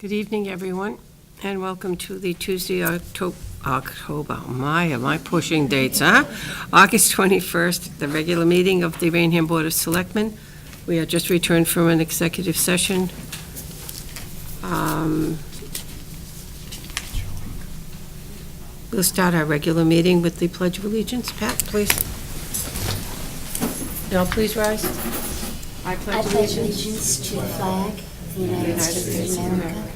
Good evening, everyone, and welcome to the Tuesday, October, my, am I pushing dates, huh? August 21st, the regular meeting of the Rainham Board of Selectmen. We are just returned from an executive session. We'll start our regular meeting with the Pledge of Allegiance. Pat, please. Now, please rise. I pledge allegiance to the flag of the United States of America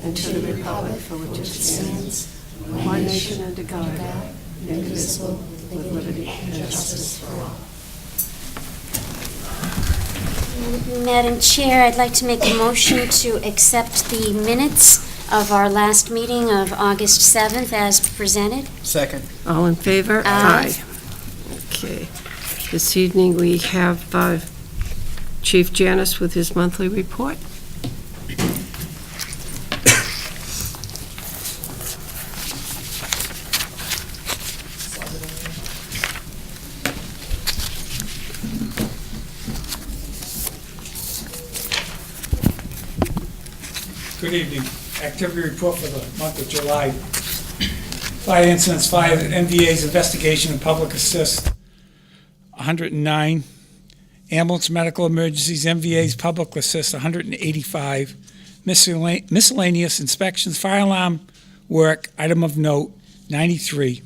and to the republic for which it stands, one nation under God, indivisible, with liberty and justice for all. Madam Chair, I'd like to make a motion to accept the minutes of our last meeting of August 7th as presented. Second. All in favor? Aye. Okay. This evening, we have Chief Janus with his monthly report. Good evening. Activity report for the month of July. Fire incidents, fire, MVA's investigation and public assist, 109. Ambulance medical emergencies, MVA's public assist, 185. Miscellaneous inspections, fire alarm work, item of note, 93.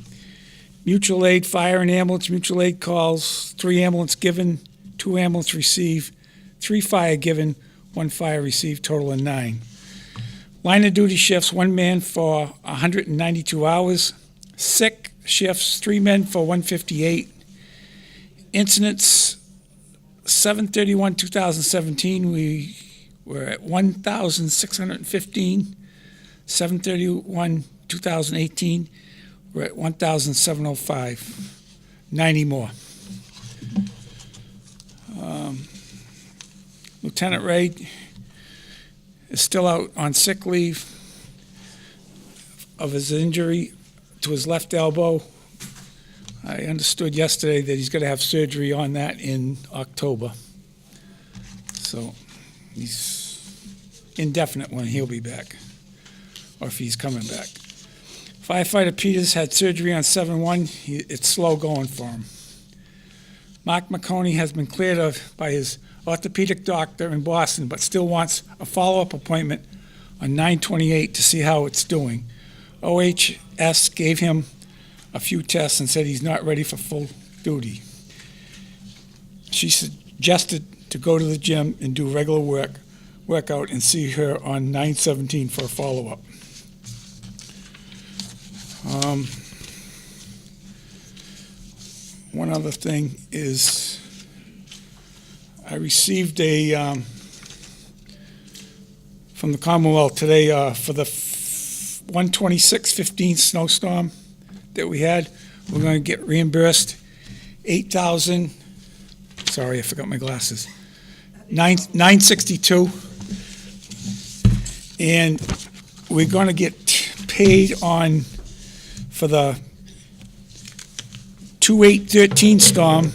Mutual aid, fire and ambulance, mutual aid calls, 3 ambulance given, 2 ambulance received, 3 fire given, 1 fire received, total of 9. Line of duty shifts, 1 man for 192 hours. Sick shifts, 3 men for 158. Incidents, 7/31/2017, we were at 1,615. 7/31/2018, we're at 1,705. 90 more. Lieutenant Ray is still out on sick leave of his injury to his left elbow. I understood yesterday that he's going to have surgery on that in October. So he's indefinite when he'll be back, or if he's coming back. Firefighter Peters had surgery on 7/1. It's slow going for him. Mark McConey has been cleared by his orthopedic doctor in Boston, but still wants a follow-up appointment on 9/28 to see how it's doing. OHS gave him a few tests and said he's not ready for full duty. She suggested to go to the gym and do regular workout and see her on 9/17 for a follow-up. One other thing is I received from the Commonwealth today for the 1/26/15 snowstorm that we had. We're going to get reimbursed 8,000. Sorry, I forgot my glasses. 962, and we're going to get paid on for the 2/8/13 storm,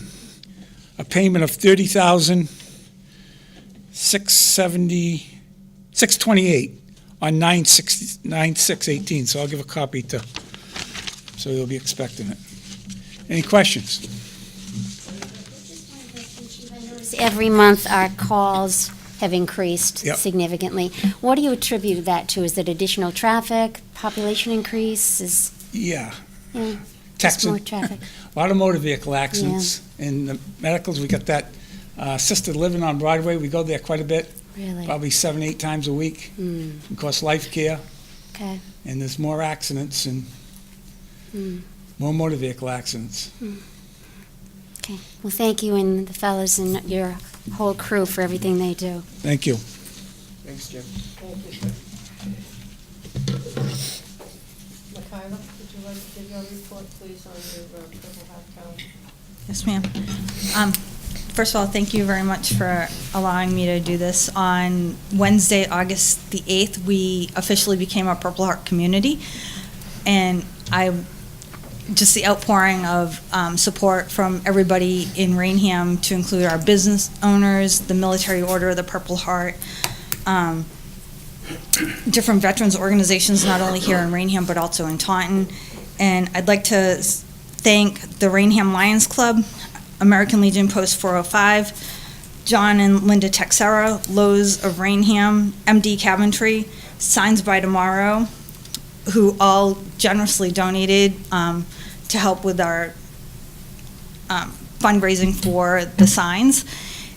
a payment of $30,628 on 9/6/18. So I'll give a copy so you'll be expecting it. Any questions? Every month, our calls have increased Yep. significantly. What do you attribute that to? Is it additional traffic, population increase? Yeah. Yeah, just more Texan. traffic. A lot of motor vehicle accidents. In the medicals, we got that assisted living on Broadway. We go there quite a bit, Really? probably 7-8 times a week. Of course, life care, Okay. and there's more accidents and more motor vehicle accidents. Okay. Well, thank you and the fellows and your whole crew for everything they do. Thank you. Thanks, Jim. Makayla, would you like to give your report, please, on your Purple Heart Town? Yes, ma'am. First of all, thank you very much for allowing me to do this. On Wednesday, August the 8th, we officially became a Purple Heart community, and just the outpouring of support from everybody in Rainham, to include our business owners, the Military Order of the Purple Heart, different veterans organizations, not only here in Rainham, but also in Taunton. And I'd like to thank the Rainham Lions Club, American Legion Post 405, John and Linda Texera, Lowe's of Rainham, MD Caventry, Signs by Tomorrow, who all generously donated to help with our fundraising for the signs.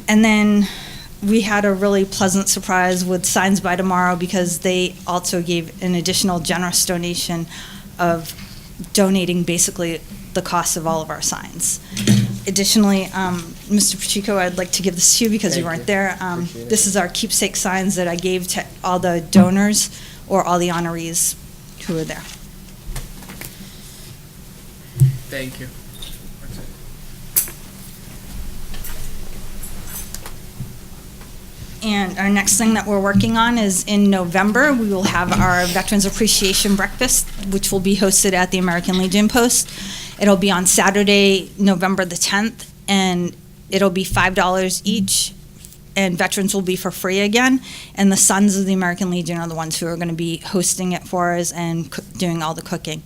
And then we had a really pleasant surprise with Signs by Tomorrow because they also gave an additional generous donation of donating basically the cost of all of our signs. Additionally, Mr. Pacheco, I'd like to give this to you because you weren't there. This is our keepsake signs that I gave to all the donors or all the honorees who were there. Thank you. And our next thing that we're working on is in November, we will have our Veterans Appreciation Breakfast, which will be hosted at the American Legion Post. It'll be on Saturday, November the 10th, and it'll be $5 each, and veterans will be for free again. And the Sons of the American Legion are the ones who are going to be hosting it for us and doing all the cooking.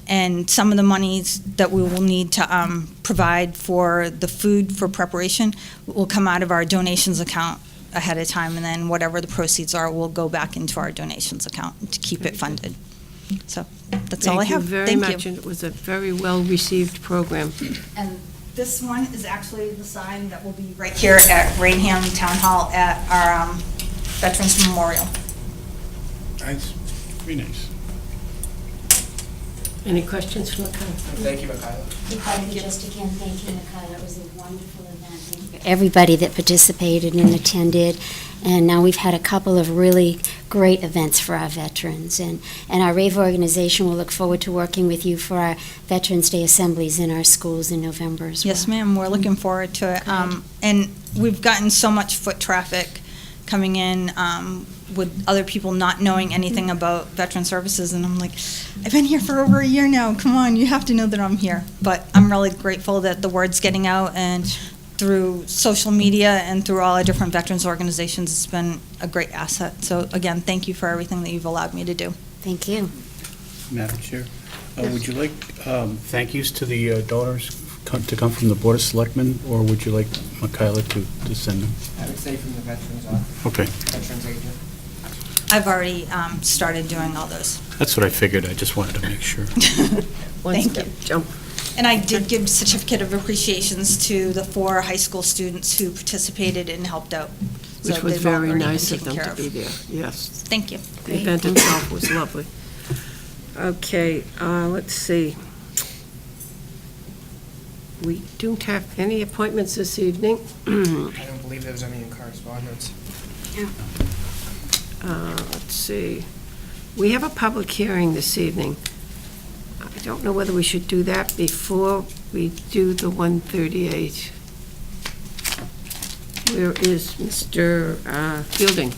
And some of the monies that we will need to provide for the food for preparation will come out of our donations account ahead of time, and then whatever the proceeds are will go back into our donations account to keep it funded. So that's all I have. Thank you very much, and it was a very well-received program. And this one is actually the sign that will be right here at Rainham Town Hall at our Veterans Memorial. Nice, very nice. Any questions from the council? Thank you, Michaela. If I could just again thank you, Michaela, it was a wonderful event. And everybody that participated and attended, and now we've had a couple of really great events for our veterans. And our RAVE organization will look forward to working with you for our Veterans Day assemblies in our schools in November as well. Yes, ma'am, we're looking forward to it. And we've gotten so much foot traffic coming in with other people not knowing anything about veteran services, and I'm like, I've been here for over a year now, come on, you have to know that I'm here. But I'm really grateful that the word's getting out, and through social media and through all our different veterans organizations, it's been a great asset. So again, thank you for everything that you've allowed me to do. Thank you. Madam Chair, would you like thank yous to the donors to come from the Board of Selectmen, or would you like Michaela to send them? I would say from the Veterans Office. Okay, Veterans Agent. I've already started doing all those. that's what I figured. I just wanted to make sure. One Thank step you. jump. And I did give certificate of appreciations to the 4 high school students who participated and helped out. So Which was they've very already been nice of taken them care to be there, yes. Thank you. The event itself was lovely. Okay, let's see. We don't have any appointments this evening. I don't believe there was any in correspondence. Let's see. We have a public hearing this evening. I don't know whether we should do that before we do the 138. Where is Mr. Fielding?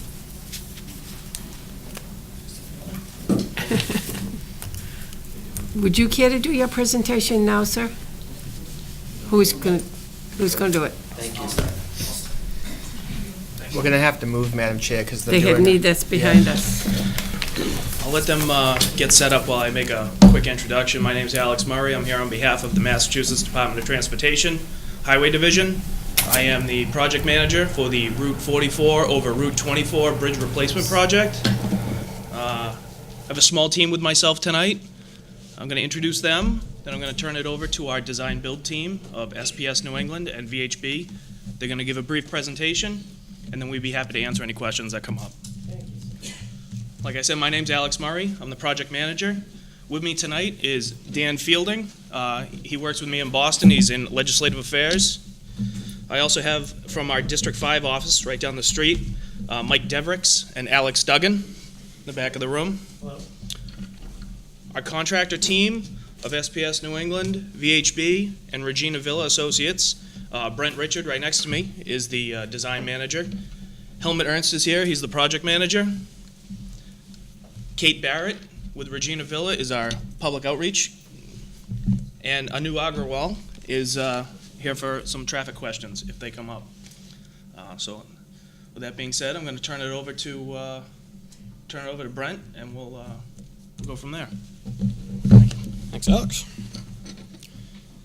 Would you care to do your presentation now, sir? Who's going to do it? Thank you, sir. We're going to have to move, Madam Chair, because They had need that's behind us. I'll let them get set up while I make a quick introduction. My name's Alex Murray. I'm here on behalf of the Massachusetts Department of Transportation Highway Division. I am the project manager for the Route 44 over Route 24 bridge replacement project. I have a small team with myself tonight. I'm going to introduce them, then I'm going to turn it over to our design build team of SPS New England and VHB. They're going to give a brief presentation, and then we'd be happy to answer any questions that come up. Like I said, my name's Alex Murray. I'm the project manager. With me tonight is Dan Fielding. He works with me in Boston. He's in legislative affairs. I also have from our District 5 office right down the street, Mike Devricks and Alex Duggan in the back of the room. Hello. Our contractor team of SPS New England, VHB, and Regina Villa Associates. Brent Richard, right next to me, is the design manager. Helmut Ernst is here. He's the project manager. Kate Barrett with Regina Villa is our public outreach. And Anu Agrawal is here for some traffic questions if they come up. So with that being said, I'm going to turn it over to turn it over to Brent, and we'll go from there. Thanks, Alex.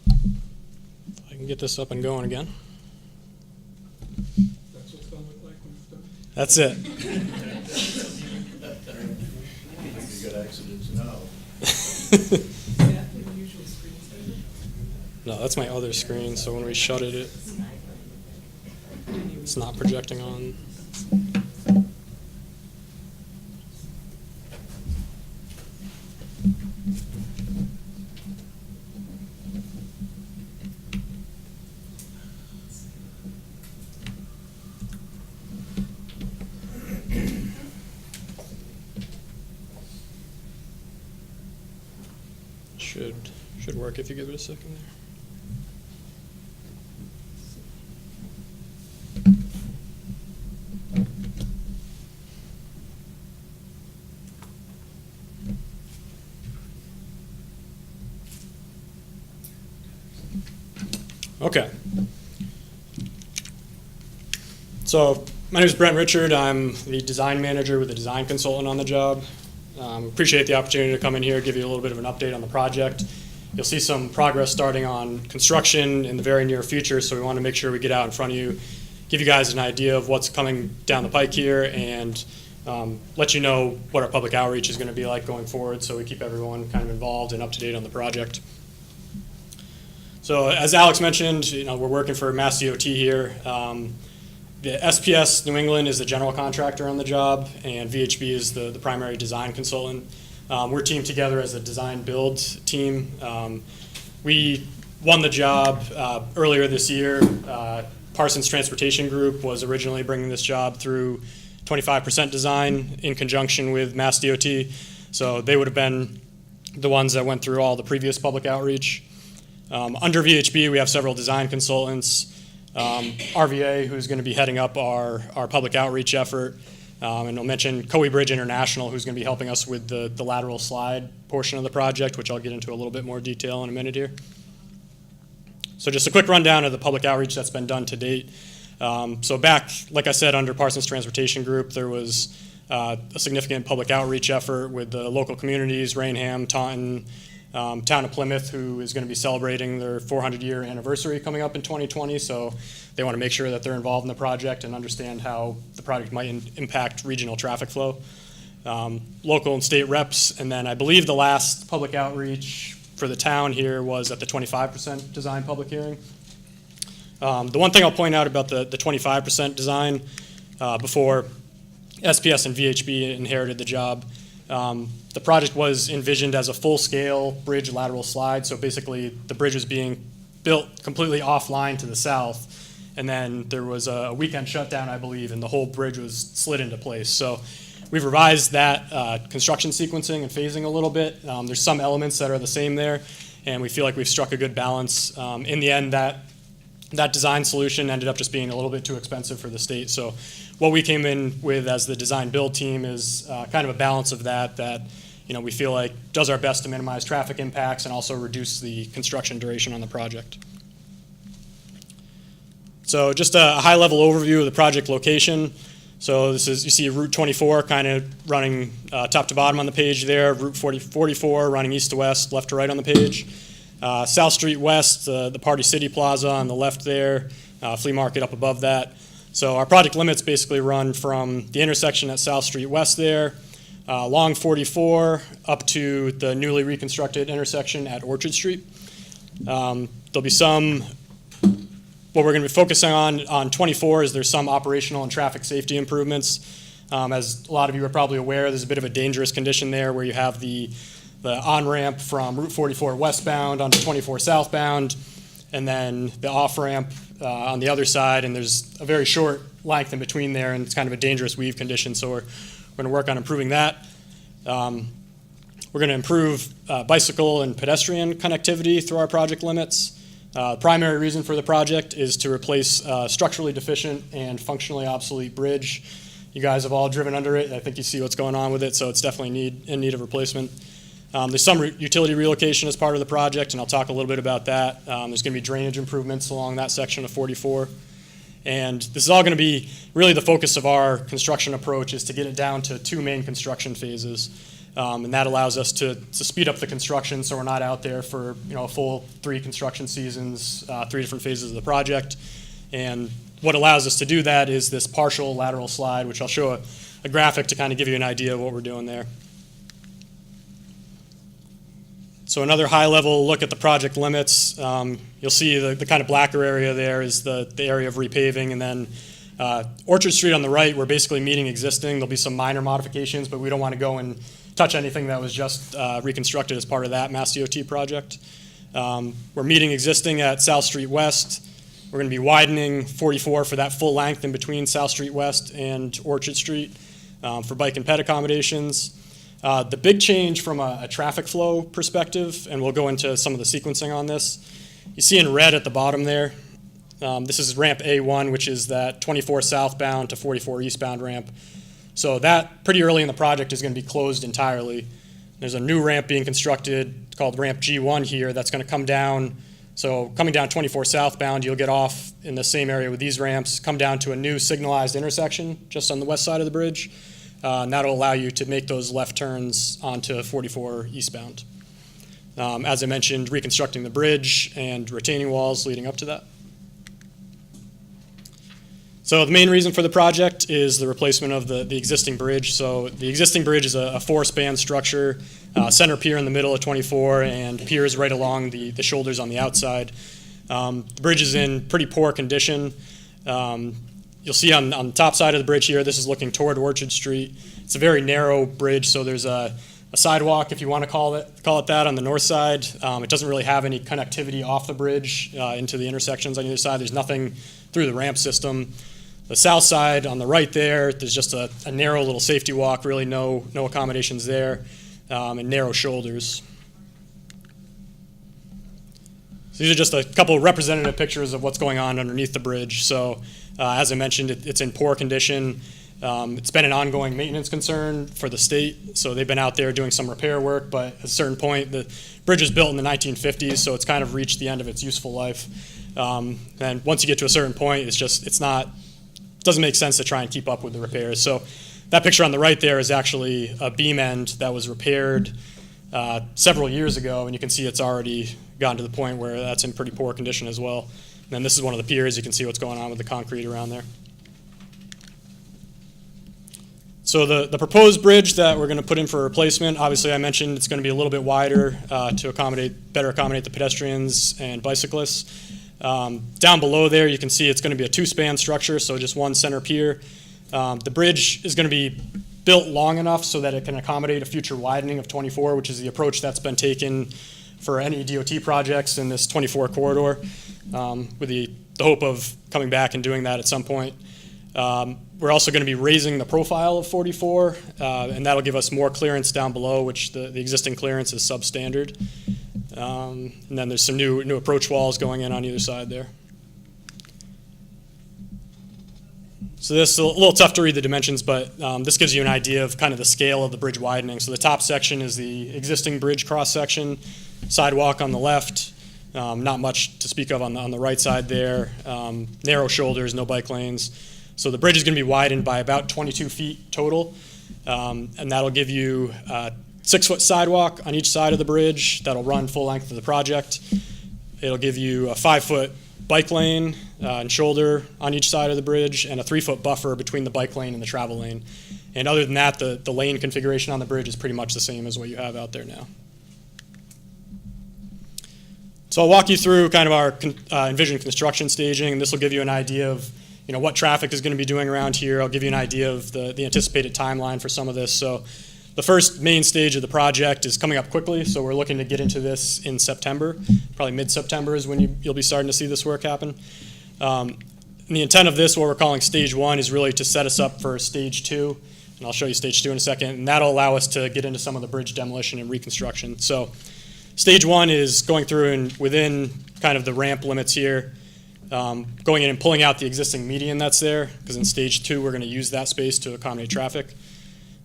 If I can get this up and going again. That's what it's gonna look like when it's done. That's it. You got accidents now. No, that's my other screen, so when we shut it, it's not projecting on. Should work if you give it a second there. Okay. So my name is Brent Richard. I'm the design manager with a design consultant on the job. Appreciate the opportunity to come in here, give you a little bit of an update on the project. You'll see some progress starting on construction in the very near future, so we want to make sure we get out in front of you, give you guys an idea of what's coming down the pike here, and let you know what our public outreach is going to be like going forward, so we keep everyone kind of involved and up to date on the project. So as Alex mentioned, we're working for Mass DOT here. The SPS New England is the general contractor on the job, and VHB is the primary design consultant. We're teamed together as a design build team. We won the job earlier this year. Parsons Transportation Group was originally bringing this job through 25% design in conjunction with Mass DOT. So they would have been the ones that went through all the previous public outreach. Under VHB, we have several design consultants. RVA, who's going to be heading up our public outreach effort. And I'll mention Coe Bridge International, who's going to be helping us with the lateral slide portion of the project, which I'll get into a little bit more detail in a minute here. So just a quick rundown of the public outreach that's been done to date. So back, like I said, under Parsons Transportation Group, there was a significant public outreach effort with the local communities, Rainham, Taunton, town of Plymouth, who is going to be celebrating their 400-year anniversary coming up in 2020. So they want to make sure that they're involved in the project and understand how the project might impact regional traffic flow. Local and state reps, and then I believe the last public outreach for the town here was at the 25% design public hearing. The one thing I'll point out about the 25% design before SPS and VHB inherited the job, the project was envisioned as a full-scale bridge lateral slide. So basically, the bridge was being built completely offline to the south, and then there was a weekend shutdown, I believe, and the whole bridge was slid into place. So we've revised that construction sequencing and phasing a little bit. There's some elements that are the same there, and we feel like we've struck a good balance. In the end, that design solution ended up just being a little bit too expensive for the state. So what we came in with as the design build team is kind of a balance of that we feel like does our best to minimize traffic impacts and also reduce the construction duration on the project. So just a high-level overview of the project location. So this is, you see Route 24 kind of running top to bottom on the page there, Route 44 running east to west, left to right on the page. South Street West, the Party City Plaza on the left there, flea market up above that. So our project limits basically run from the intersection at South Street West there, along 44 up to the newly reconstructed intersection at Orchard Street. There'll be some, what we're going to be focusing on 24 is there's some operational and traffic safety improvements. As a lot of you are probably aware, there's a bit of a dangerous condition there where you have the on-ramp from Route 44 westbound onto 24 southbound, and then the off-ramp on the other side, and there's a very short length in between there, and it's kind of a dangerous weave condition, so we're going to work on improving that. We're going to improve bicycle and pedestrian connectivity through our project limits. The primary reason for the project is to replace a structurally deficient and functionally obsolete bridge. You guys have all driven under it. I think you see what's going on with it, so it's definitely in need of replacement. There's some utility relocation as part of the project, and I'll talk a little bit about that. There's going to be drainage improvements along that section of 44. And this is all going to be really the focus of our construction approach, is to get it down to 2 main construction phases. And that allows us to speed up the construction, so we're not out there for a full 3 construction seasons, 3 different phases of the project. And what allows us to do that is this partial lateral slide, which I'll show a graphic to kind of give you an idea of what we're doing there. So another high-level look at the project limits. You'll see the kind of blacker area there is the area of repaving, and then Orchard Street on the right, we're basically meeting existing. There'll be some minor modifications, but we don't want to go and touch anything that was just reconstructed as part of that Mass DOT project. We're meeting existing at South Street West. We're going to be widening 44 for that full length in between South Street West and Orchard Street for bike and ped accommodations. The big change from a traffic flow perspective, and we'll go into some of the sequencing on this, you see in red at the bottom there, this is ramp A1, which is that 24 southbound to 44 eastbound ramp. So that, pretty early in the project, is going to be closed entirely. There's a new ramp being constructed called ramp G1 here that's going to come down. So coming down 24 southbound, you'll get off in the same area with these ramps, come down to a new signalized intersection just on the west side of the bridge. And that'll allow you to make those left turns onto 44 eastbound. As I mentioned, reconstructing the bridge and retaining walls leading up to that. So the main reason for the project is the replacement of the existing bridge. So the existing bridge is a 4-span structure, center pier in the middle of 24, and piers right along the shoulders on the outside. The bridge is in pretty poor condition. You'll see on the top side of the bridge here, this is looking toward Orchard Street. It's a very narrow bridge, so there's a sidewalk, if you want to call it that, on the north side. It doesn't really have any connectivity off the bridge into the intersections on either side. There's nothing through the ramp system. The south side on the right there's just a narrow little safety walk, really no accommodations there, and narrow shoulders. So these are just a couple of representative pictures of what's going on underneath the bridge. So as I mentioned, it's in poor condition. It's been an ongoing maintenance concern for the state, so they've been out there doing some repair work, but at a certain point, the bridge was built in the 1950s, so it's kind of reached the end of its useful life. And once you get to a certain point, it doesn't make sense to try and keep up with the repairs. So that picture on the right there is actually a beam end that was repaired several years ago, and you can see it's already gotten to the point where that's in pretty poor condition as well. And then this is one of the piers. You can see what's going on with the concrete around there. So the proposed bridge that we're going to put in for replacement, obviously I mentioned it's going to be a little bit wider to better accommodate the pedestrians and bicyclists. Down below there, you can see it's going to be a 2-span structure, so just one center pier. The bridge is going to be built long enough so that it can accommodate a future widening of 24, which is the approach that's been taken for any DOT projects in this 24 corridor, with the hope of coming back and doing that at some point. We're also going to be raising the profile of 44, and that'll give us more clearance down below, which the existing clearance is substandard. And then there's some new approach walls going in on either side there. So this is a little tough to read the dimensions, but this gives you an idea of kind of the scale of the bridge widening. So the top section is the existing bridge cross section, sidewalk on the left, not much to speak of on the right side there, narrow shoulders, no bike lanes. So the bridge is going to be widened by about 22 feet total, and that'll give you 6-foot sidewalk on each side of the bridge that'll run full length of the project. It'll give you a 5-foot bike lane and shoulder on each side of the bridge, and a 3-foot buffer between the bike lane and the travel lane. And other than that, the lane configuration on the bridge is pretty much the same as what you have out there now. So I'll walk you through kind of our envisioned construction staging, and this will give you an idea of what traffic is going to be doing around here. I'll give you an idea of the anticipated timeline for some of this. So the first main stage of the project is coming up quickly, so we're looking to get into this in September. Probably mid-September is when you'll be starting to see this work happen. And the intent of this, what we're calling stage 1, is really to set us up for stage 2, and I'll show you stage 2 in a second, and that'll allow us to get into some of the bridge demolition and reconstruction. So stage 1 is going through and within kind of the ramp limits here, going in and pulling out the existing median that's there, because in stage 2 we're going to use that space to accommodate traffic.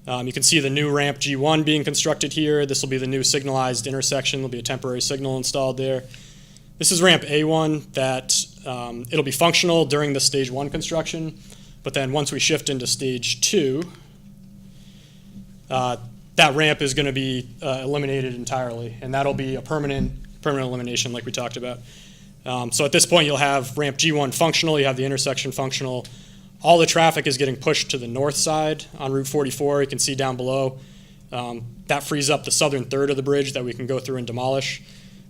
You can see the new ramp G1 being constructed here. This will be the new signalized intersection. There'll be a temporary signal installed there. This is ramp A1 that It'll be functional during the stage 1 construction, but then once we shift into stage 2, that ramp is going to be eliminated entirely, and that'll be a permanent elimination like we talked about. So at this point, you'll have ramp G1 functional, you have the intersection functional. All the traffic is getting pushed to the north side on Route 44. You can see down below. That frees up the southern third of the bridge that we can go through and demolish.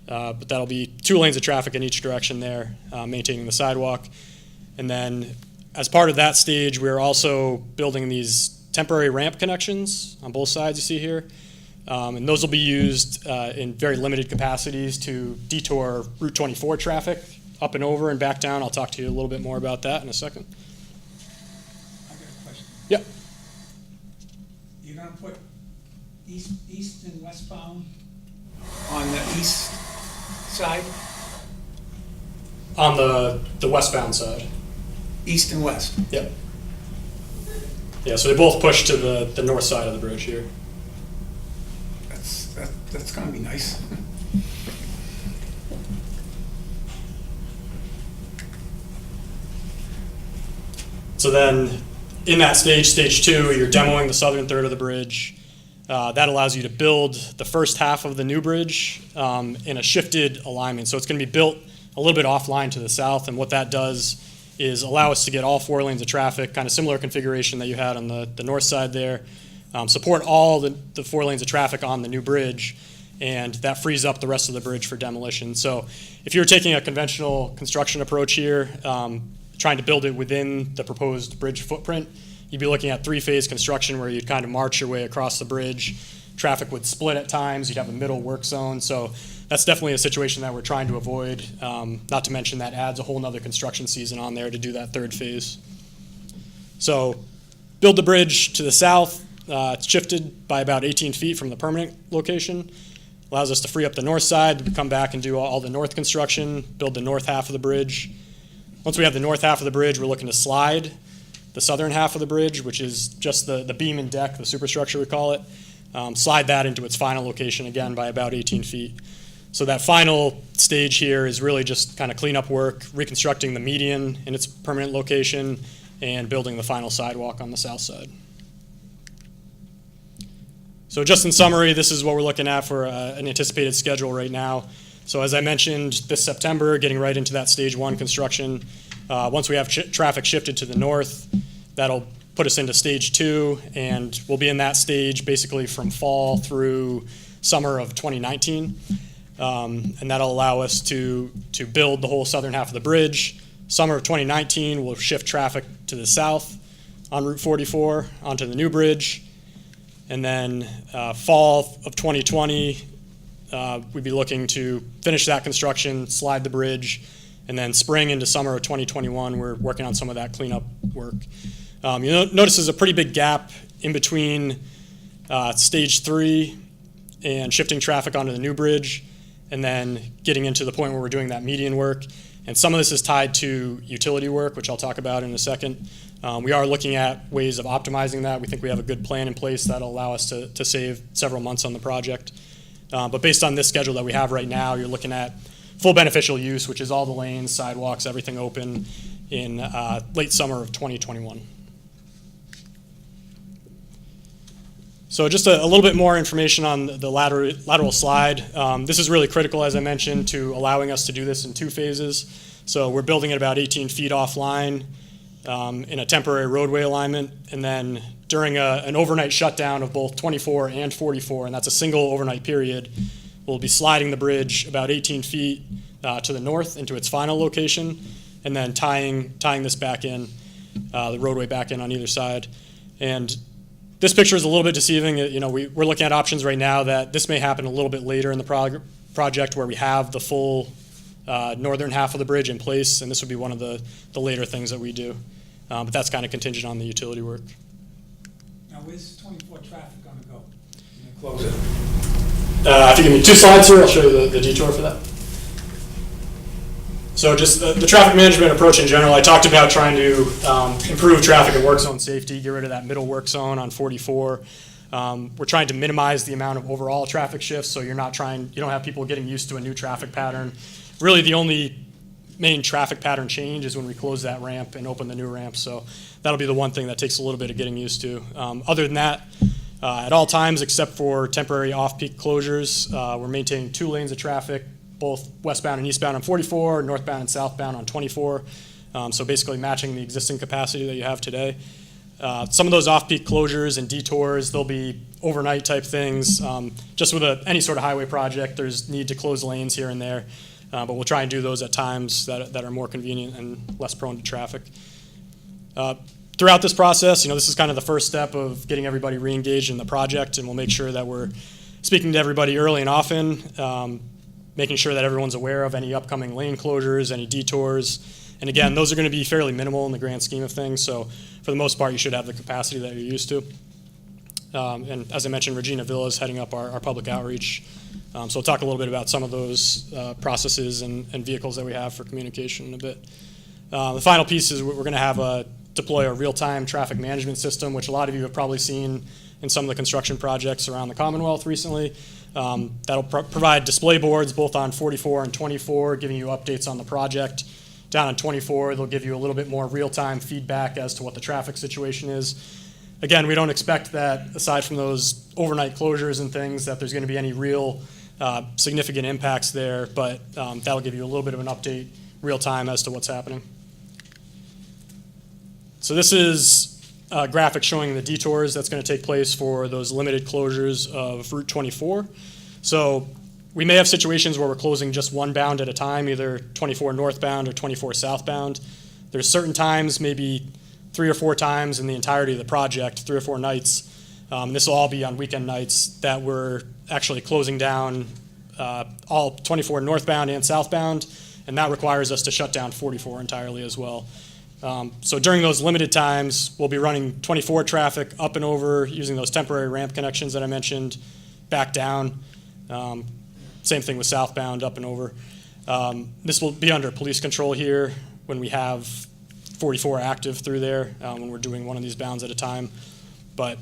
But that'll be 2 lanes of traffic in each direction there, maintaining the sidewalk. And then as part of that stage, we're also building these temporary ramp connections on both sides you see here. And those will be used in very limited capacities to detour Route 24 traffic up and over and back down. I'll talk to you a little bit more about that in a second. I got a question. Yep. You're gonna put east and westbound on the east side? On the westbound side. East and west? Yep. Yeah, so they both push to the north side of the bridge here. That's gonna be nice. So then, in that stage 2, you're demoing the southern third of the bridge. That allows you to build the first half of the new bridge in a shifted alignment. So it's going to be built a little bit offline to the south, and what that does is allow us to get all 4 lanes of traffic, kind of similar configuration that you had on the north side there, support all the 4 lanes of traffic on the new bridge, and that frees up the rest of the bridge for demolition. So if you're taking a conventional construction approach here, trying to build it within the proposed bridge footprint, you'd be looking at 3-phase construction where you'd kind of march your way across the bridge. Traffic would split at times. You'd have a middle work zone. So that's definitely a situation that we're trying to avoid. Not to mention that adds a whole nother construction season on there to do that 3rd phase. So build the bridge to the south. It's shifted by about 18 feet from the permanent location. Allows us to free up the north side. We come back and do all the north construction, build the north half of the bridge. Once we have the north half of the bridge, we're looking to slide the southern half of the bridge, which is just the beam and deck, the superstructure we call it, slide that into its final location, again, by about 18 feet. So that final stage here is really just kind of cleanup work, reconstructing the median in its permanent location, and building the final sidewalk on the south side. So just in summary, this is what we're looking at for an anticipated schedule right now. So as I mentioned, this September, getting right into that stage 1 construction. Once we have traffic shifted to the north, that'll put us into stage 2, and we'll be in that stage basically from fall through summer of 2019. And that'll allow us to build the whole southern half of the bridge. Summer of 2019, we'll shift traffic to the south on Route 44 onto the new bridge. And then fall of 2020, we'd be looking to finish that construction, slide the bridge, and then spring into summer of 2021, we're working on some of that cleanup work. You'll notice there's a pretty big gap in between stage 3 and shifting traffic onto the new bridge, and then getting into the point where we're doing that median work. And some of this is tied to utility work, which I'll talk about in a second. We are looking at ways of optimizing that. We think we have a good plan in place that'll allow us to save several months on the project. But based on this schedule that we have right now, you're looking at full beneficial use, which is all the lanes, sidewalks, everything open in late summer of 2021. So just a little bit more information on the lateral slide. This is really critical, as I mentioned, to allowing us to do this in 2 phases. So we're building it about 18 feet offline in a temporary roadway alignment, and then during an overnight shutdown of both 24 and 44, and that's a single overnight period, we'll be sliding the bridge about 18 feet to the north into its final location, and then tying this back in, the roadway back in on either side. And this picture is a little bit deceiving. We're looking at options right now that this may happen a little bit later in the project where we have the full northern half of the bridge in place, and this would be one of the later things that we do. But that's kind of contingent on the utility work. Now, where's 24 traffic gonna go? You gonna close it? If you give me 2 slides here, I'll show you the detour for that. So just the traffic management approach in general, I talked about trying to improve traffic and work zone safety, get rid of that middle work zone on 44. We're trying to minimize the amount of overall traffic shifts, so you don't have people getting used to a new traffic pattern. Really the only main traffic pattern change is when we close that ramp and open the new ramp. So that'll be the one thing that takes a little bit of getting used to. Other than that, at all times except for temporary off-peak closures, we're maintaining 2 lanes of traffic, both westbound and eastbound on 44, northbound and southbound on 24. So basically matching the existing capacity that you have today. Some of those off-peak closures and detours, they'll be overnight type things. Just with any sort of highway project, there's need to close lanes here and there. But we'll try and do those at times that are more convenient and less prone to traffic. Throughout this process, this is kind of the first step of getting everybody re-engaged in the project, and we'll make sure that we're speaking to everybody early and often, making sure that everyone's aware of any upcoming lane closures, any detours. And again, those are going to be fairly minimal in the grand scheme of things, so for the most part, you should have the capacity that you're used to. And as I mentioned, Regina Villa is heading up our public outreach. So we'll talk a little bit about some of those processes and vehicles that we have for communication in a bit. The final piece is we're going to deploy a real-time traffic management system, which a lot of you have probably seen in some of the construction projects around the Commonwealth recently. That'll provide display boards both on 44 and 24, giving you updates on the project. Down on 24, they'll give you a little bit more real-time feedback as to what the traffic situation is. Again, we don't expect that, aside from those overnight closures and things, that there's going to be any real significant impacts there, but that'll give you a little bit of an update real-time as to what's happening. So this is a graphic showing the detours that's going to take place for those limited closures of Route 24. So we may have situations where we're closing just one bound at a time, either 24 northbound or 24 southbound. There's certain times, maybe 3 or 4 times in the entirety of the project, 3 or 4 nights. This will all be on weekend nights that we're actually closing down all 24 northbound and southbound, and that requires us to shut down 44 entirely as well. So during those limited times, we'll be running 24 traffic up and over using those temporary ramp connections that I mentioned, back down. Same thing with southbound, up and over. This will be under police control here when we have 44 active through there, when we're doing one of these bounds at a time. But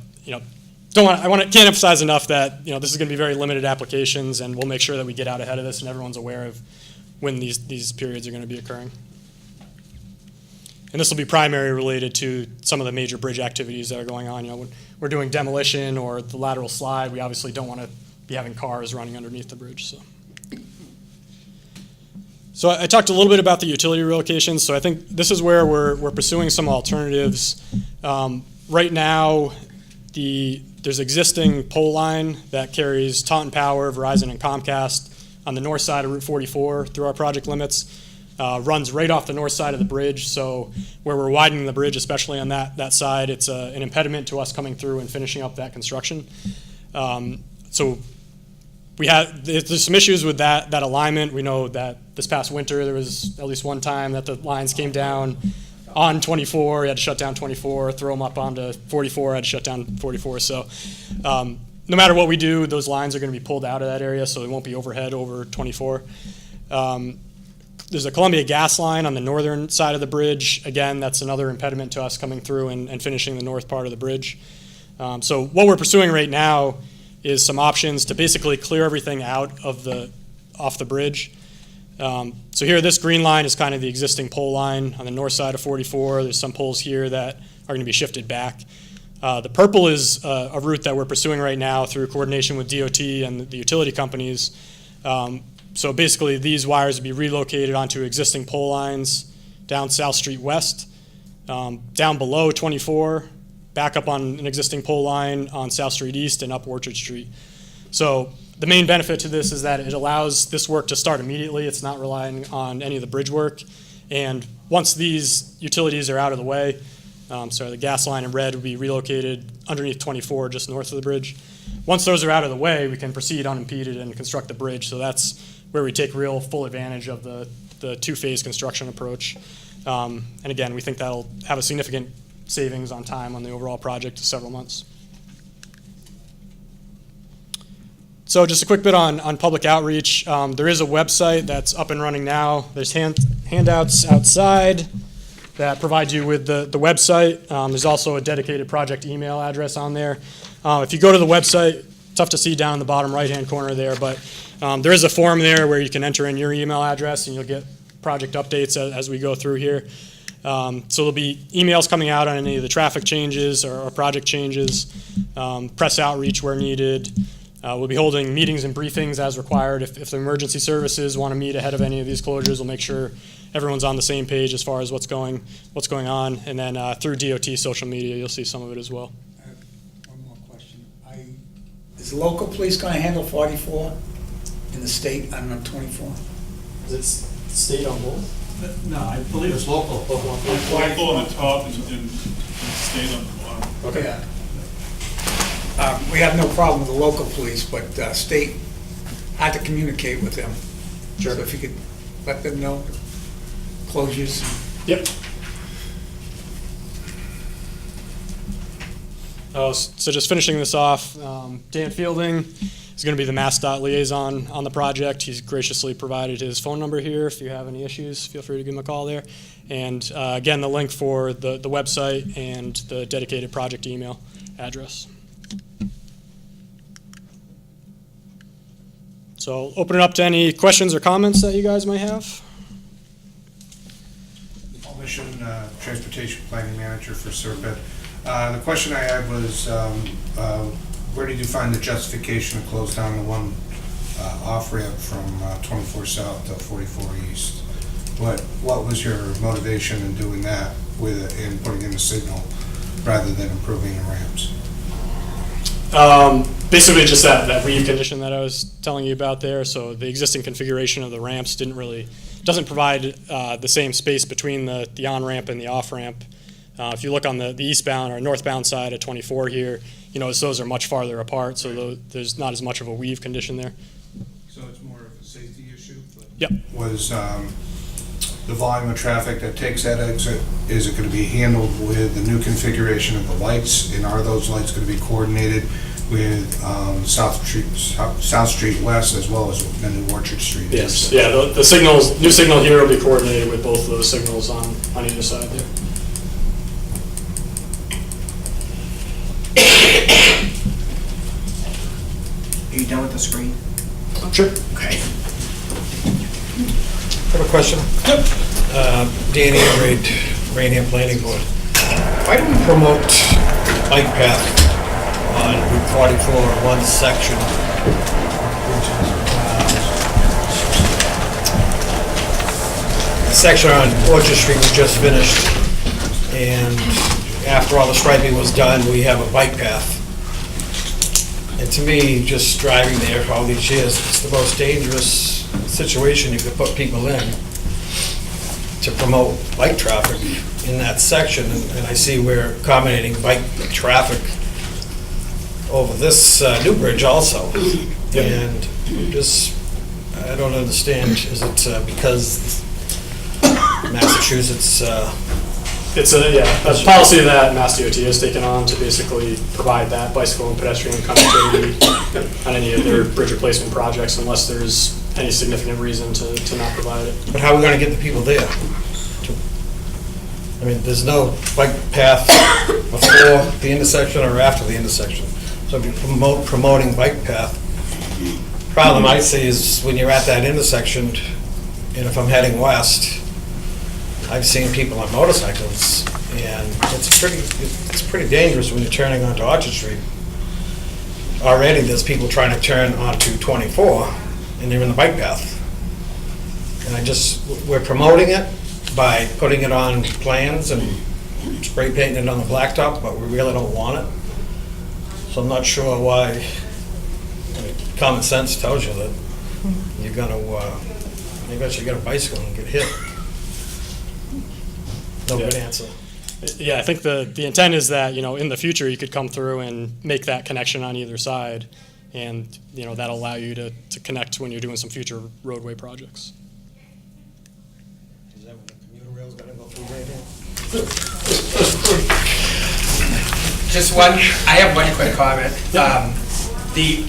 can't emphasize enough that this is going to be very limited applications, and we'll make sure that we get out ahead of this and everyone's aware of when these periods are going to be occurring. And this will be primarily related to some of the major bridge activities that are going on. When we're doing demolition or the lateral slide, we obviously don't want to be having cars running underneath the bridge. So I talked a little bit about the utility relocations. So I think this is where we're pursuing some alternatives. Right now, there's existing pole line that carries Taunton Power, Verizon, and Comcast on the north side of Route 44 through our project limits. Runs right off the north side of the bridge, so where we're widening the bridge, especially on that side, it's an impediment to us coming through and finishing up that construction. So there's some issues with that alignment. We know that this past winter there was at least one time that the lines came down on 24, you had to shut down 24, throw them up onto 44, had to shut down 44. So no matter what we do, those lines are going to be pulled out of that area, so they won't be overhead over 24. There's a Columbia gas line on the northern side of the bridge. Again, that's another impediment to us coming through and finishing the north part of the bridge. So what we're pursuing right now is some options to basically clear everything out of off the bridge. So here, this green line is kind of the existing pole line on the north side of 44. There's some poles here that are going to be shifted back. The purple is a route that we're pursuing right now through coordination with DOT and the utility companies. So basically, these wires would be relocated onto existing pole lines down South Street West, down below 24, back up on an existing pole line on South Street East and up Orchard Street. So the main benefit to this is that it allows this work to start immediately. It's not relying on any of the bridge work. And once these utilities are out of the way, the gas line in red would be relocated underneath 24, just north of the bridge. Once those are out of the way, we can proceed unimpeded and construct the bridge. So that's where we take real full advantage of the two-phase construction approach. And again, we think that'll have a significant savings on time on the overall project of several months. So just a quick bit on public outreach. There is a website that's up and running now. There's handouts outside that provide you with the website. There's also a dedicated project email address on there. If you go to the website, tough to see down in the bottom right-hand corner there, but there is a form there where you can enter in your email address and you'll get project updates as we go through here. So there'll be emails coming out on any of the traffic changes or project changes, press outreach where needed. We'll be holding meetings and briefings as required. If the emergency services want to meet ahead of any of these closures, we'll make sure everyone's on the same page as far as what's going on. And then through DOT social media, you'll see some of it as well. One more question. Is the local police going to handle 44 in the state on 24? Is it state on both? No, I believe it's local. Local on the top and state on the bottom. Okay. Yeah. We have no problem with the local police, but state, hard to communicate with them. Sure. So if you could let them know closures. Yep. So just finishing this off, Dan Fielding is going to be the MassDOT liaison on the project. He's graciously provided his phone number here. If you have any issues, feel free to give him a call there. And again, the link for the website and the dedicated project email address. So I'll open it up to any questions or comments that you guys might have. Mission Transportation Planning Manager for Serpent. The question I had was, where did you find the justification to close down the one off-ramp from 24 South to 44 East? What was your motivation in doing that in putting in a signal rather than improving the ramps? Basically just that weave condition that I was telling you about there. So the existing configuration of the ramps doesn't provide the same space between the on-ramp and the off-ramp. If you look on the eastbound or northbound side of 24 here, those are much farther apart, so there's not as much of a weave condition there. So it's more of a safety issue? Yep. Was the volume of traffic that takes that exit, is it going to be handled with the new configuration of the lights? And are those lights going to be coordinated with South Street West as well as the new Orchard Street? Yes. Yeah. The signals, new signal here will be coordinated with both of those signals on either side there. Are you done with the screen? Sure. Okay. I have a question. Yep. Danny Reed, Rainham Planning Board. Why do we promote bike path on Route 44, one section? The section on Orchard Street was just finished, and after all the striping was done, we have a bike path. And to me, just driving there for all these years, it's the most dangerous situation you could put people in to promote bike traffic in that section. And I see we're accommodating bike traffic over this new bridge also. And just, I don't understand, is it because Massachusetts It's a policy that Mass DOT has taken on to basically provide that bicycle and pedestrian connectivity on any of their bridge replacement projects unless there's any significant reason to not provide it. But how are we gonna get the people there? I mean, there's no bike path before the intersection or after the intersection. So if you're promoting bike path, problem I see is when you're at that intersection, and if I'm heading west, I've seen people on motorcycles, and it's pretty dangerous when you're turning onto Orchard Street. Already, there's people trying to turn onto 24, and they're in the bike path. And we're promoting it by putting it on plans and spray painting it on the blacktop, but we really don't want it. So I'm not sure why. I mean, common sense tells you that you're gonna, I guess you get a bicycle and get hit. No good answer. Yeah, I think the intent is that, in the future, you could come through and make that connection on either side, and, that'll allow you to connect when you're doing some future roadway projects. Is that when the commuter rail's gonna go through right here? Just I have one quick comment. The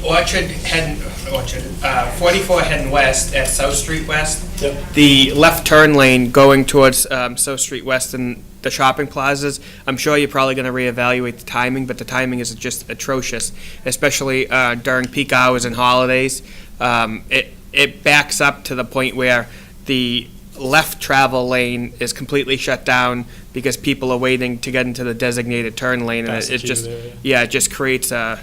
44 heading west at South Street West, the left turn lane going towards South Street West and the shopping plazas, I'm sure you're probably going to reevaluate the timing, but the timing is just atrocious, especially during peak hours and holidays. It backs up to the point where the left travel lane is completely shut down because people are waiting to get into the designated turn lane, and Past the it queue just, there, yeah. it just creates a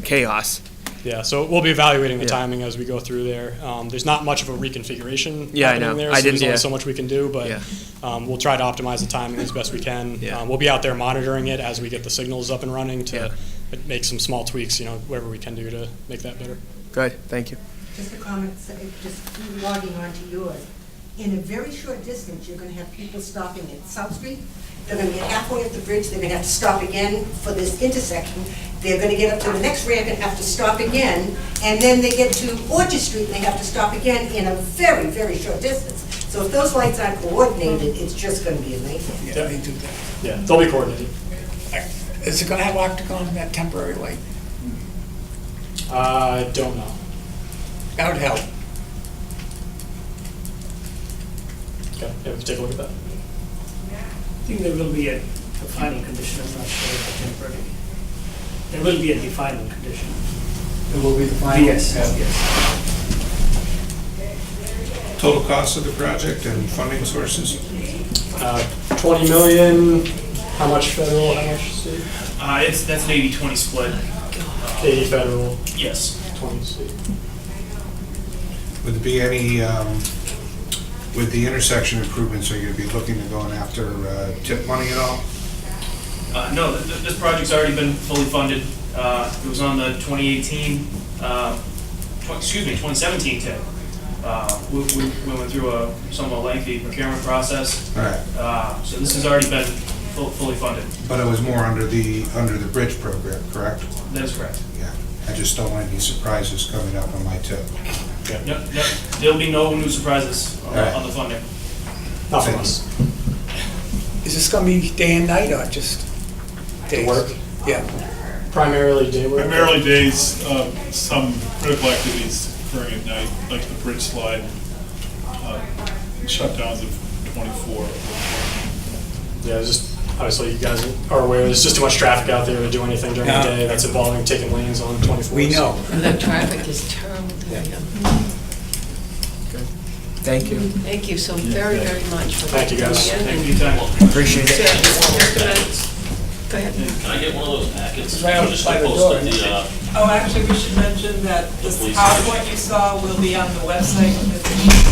chaos. Yeah, so we'll be evaluating the Yeah. timing as we go through there. There's not much of a reconfiguration Yeah, I happening know. there, I so there's didn't- only yeah. so much we can do, but Yeah. we'll try to optimize the timing as best we can. Yeah. We'll be out there monitoring it as we get the signals up and running to Yeah. make some small tweaks, wherever we can do to make that better. Good, thank you. Just a comment, just logging onto yours. In a very short distance, you're gonna have people stopping at South Street. They're gonna get halfway up the bridge, they're gonna have to stop again for this intersection. They're gonna get up to the next ramp and have to stop again. And then they get to Orchard Street and they have to stop again in a very, very short distance. So if those lights aren't coordinated, it's just gonna be a nightmare. Yeah, they do that. Yeah, they'll be coordinated. Is it gonna have octagon, that temporary light? I don't know. That would help. Okay, yeah, we can take a look at that. I think there will be a defining condition, I'm not sure if temporary. There will be a defining condition. It will be the final. Yes, yes. Total cost of the project and funding sources? 20 million, how much federal, how much state? That's an 80-20 split. 80 federal, Yes. 20 state. Would there be any, with the intersection improvements, are you going to be looking to going after tip money at all? No, this project's already been fully funded. It was on the 2017 tip. We went through a somewhat lengthy procurement process. All right, So this has already been fully funded. but it was more under the bridge program, correct? That is correct. Yeah, I just don't want any surprises coming up on my tip. Yep. There'll be no new surprises on Alright. on the funding. Not from us. Is this gonna be day and night or just days? work? Yeah. Primarily day work. Primarily days, some critical activities occurring at night, like the bridge slide, shutdowns of 24. Yeah, just, obviously you guys are aware, there's just too much traffic out there to do anything during the Yeah. day that's involving taking lanes on 24. We know. And the traffic is terrible. Thank you. Thank you so very, very much for Thank you, guys. coming in. Thank you for your time. Appreciate it. Go ahead. Can I get one of those packets? Right out Just by to the post door. at the, Oh, actually, we should mention that this Please. PowerPoint you saw will be on the website of the meeting.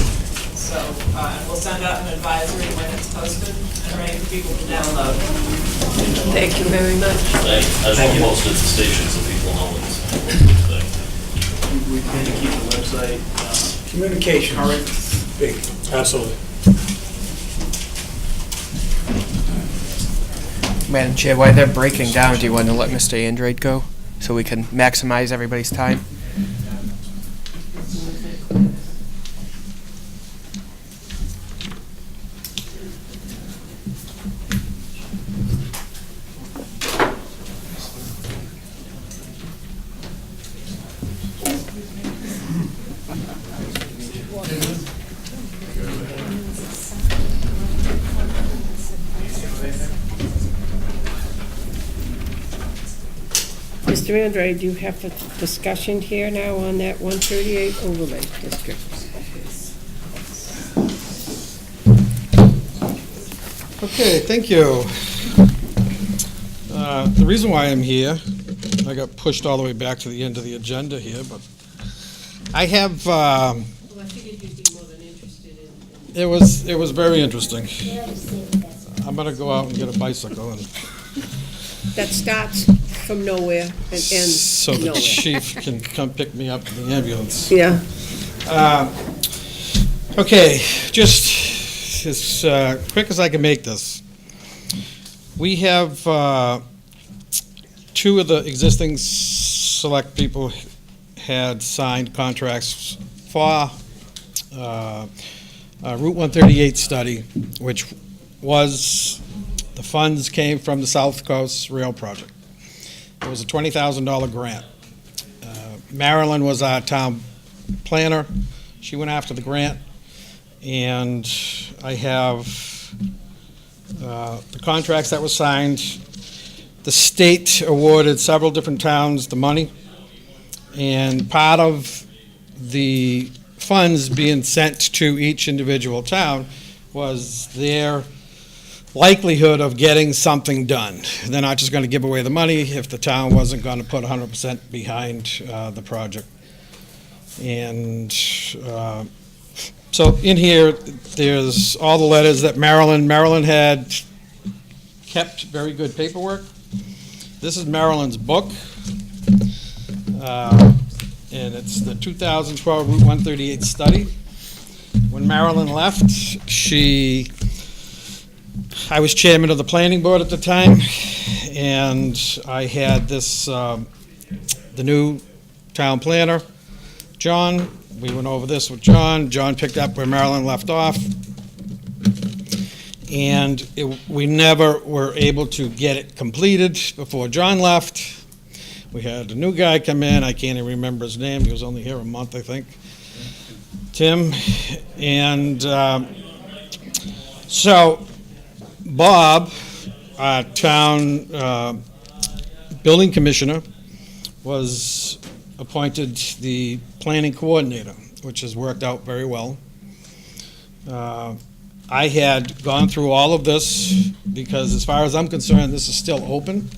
So, we'll send out an advisory when it's posted and ready for people to download. Thank you very much. I just want to post it at the station so people know it's thing. We plan to keep the website Communication, big. Absolutely. Madam Chair, while they're breaking down, do you want to let Mr. Andrade go so we can maximize everybody's time? Mr. Andrade, do you have a discussion here now on that 138 overlay district? Okay, thank you. The reason why I'm here, I got pushed all the way back to the end of the agenda here, but I have, Well, I figured you'd be more than interested in... it was very interesting. I'm gonna go out and get a bicycle and That starts from nowhere and ends so the nowhere. chief can come pick me up in the ambulance. Yeah. Okay, just as quick as I can make this. We have two of the existing select people had signed contracts for Route 138 study, which was, the funds came from the South Coast Rail Project. It was a $20,000 grant. Marilyn was our town planner. She went after the grant, and I have the contracts that were signed. The state awarded several different towns the money, and part of the funds being sent to each individual town was their likelihood of getting something done. They're not just going to give away the money if the town wasn't going to put 100% behind the project. And so in here, there's all the letters that Marilyn had kept very good paperwork. This is Marilyn's book, and it's the 2012 Route 138 study. When Marilyn left, I was chairman of the planning board at the time, and I had the new town planner, John. We went over this with John. John picked up where Marilyn left off. And we never were able to get it completed before John left. We had a new guy come in. I can't even remember his name. He was only here a month, I think. Tim. And so Bob, our town building commissioner, was appointed the planning coordinator, which has worked out very well. I had gone through all of this because, as far as I'm concerned, this is still open.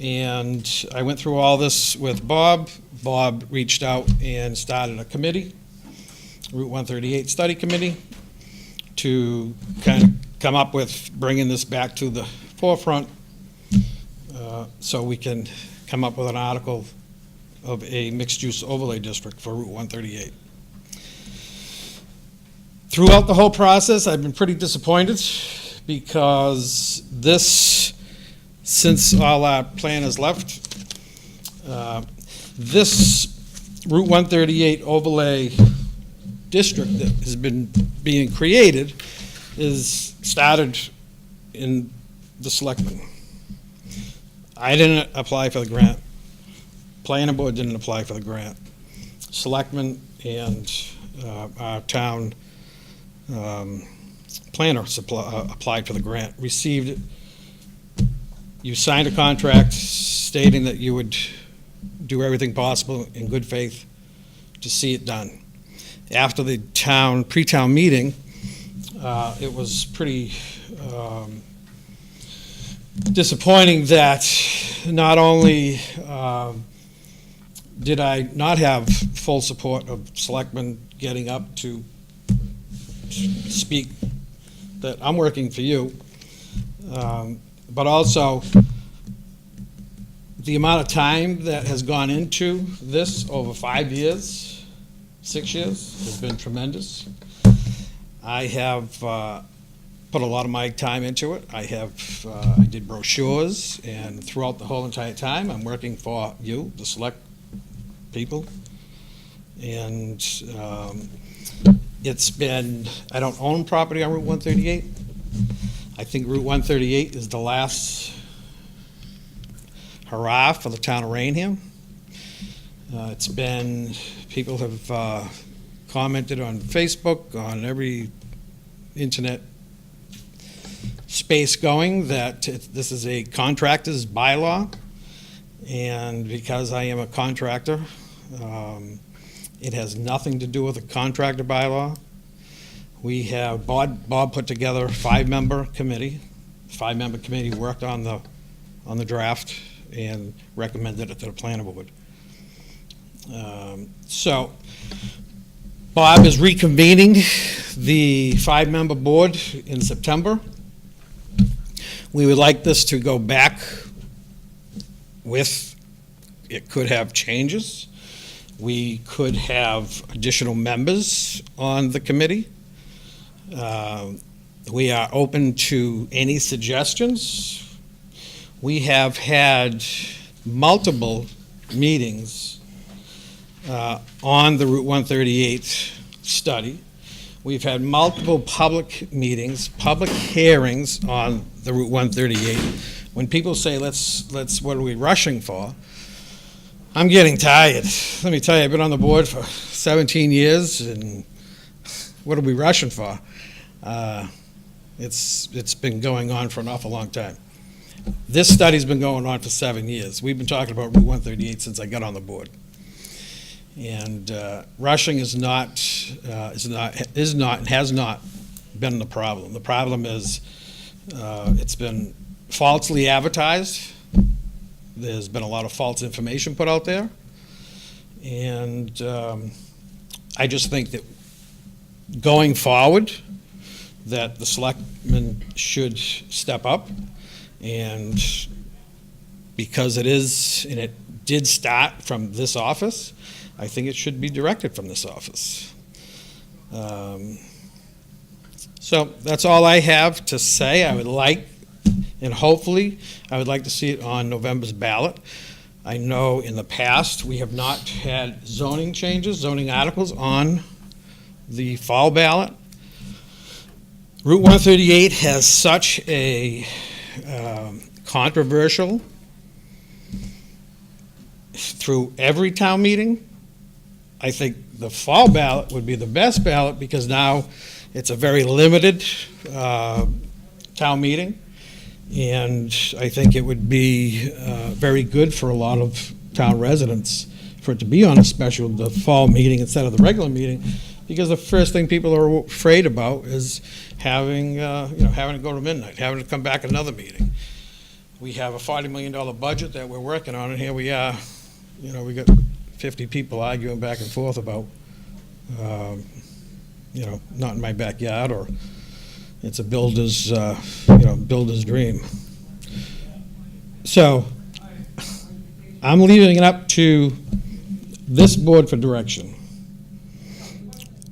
And I went through all this with Bob. Bob reached out and started a committee, Route 138 Study Committee, to kind of come up with bringing this back to the forefront so we can come up with an article of a mixed-use overlay district for Route 138. Throughout the whole process, I've been pretty disappointed because since all our planners left, this Route 138 overlay district that has been being created is started in the Selectmen. I didn't apply for the grant. Planning board didn't apply for the grant. Selectmen and our town planner applied for the grant, received it. You signed a contract stating that you would do everything possible in good faith to see it done. After the pre-town meeting, it was pretty disappointing that not only did I not have full support of selectmen getting up to speak that I'm working for you, but also the amount of time that has gone into this over 5 years, 6 years, has been tremendous. I have put a lot of my time into it. I did brochures, and throughout the whole entire time, I'm working for you, the select people. And it's been, I don't own property on Route 138. I think Route 138 is the last hurrah for the town of Rainham. It's been, people have commented on Facebook, on every internet space going, that this is a contractor's bylaw. And because I am a contractor, it has nothing to do with the contractor bylaw. We have, Bob put together a five-member committee. Five-member committee worked on the draft and recommended it to the planning board. So Bob is reconvening the five-member board in September. We would like this to go back with, it could have changes. We could have additional members on the committee. We are open to any suggestions. We have had multiple meetings on the Route 138 study. We've had multiple public meetings, public hearings on the Route 138. When people say, what are we rushing for? I'm getting tired. Let me tell you, I've been on the board for 17 years, and what are we rushing for? It's been going on for an awful long time. This study's been going on for 7 years. We've been talking about Route 138 since I got on the board. And rushing is not, and has not been the problem. The problem is it's been falsely advertised. There's been a lot of false information put out there. And I just think that going forward, that the selectmen should step up, and because it is, and it did start from this office, I think it should be directed from this office. So that's all I have to say. I would like, and hopefully, I would like to see it on November's ballot. I know in the past, we have not had zoning changes, zoning articles on the fall ballot. Route 138 has such a controversial through every town meeting. I think the fall ballot would be the best ballot because now it's a very limited town meeting. And I think it would be very good for a lot of town residents for it to be on the fall meeting instead of the regular meeting, because the first thing people are afraid about is having to go to midnight, having to come back another meeting. We have a $40 million budget that we're working on, and here we are, we got 50 people arguing back and forth about, not in my backyard, or it's a builder's dream. So I'm leaving it up to this board for direction.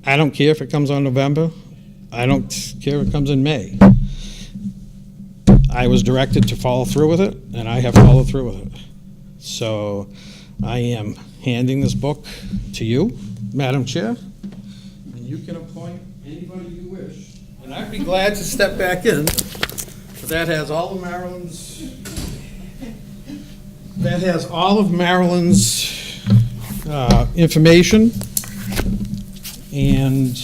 I don't care if it comes on November. I don't care if it comes in May. I was directed to follow through with it, and I have followed through with it. So I am handing this book to you, Madam Chair, and you can appoint anybody you wish. And I'd be glad to step back in, but that has all of Maryland's information, and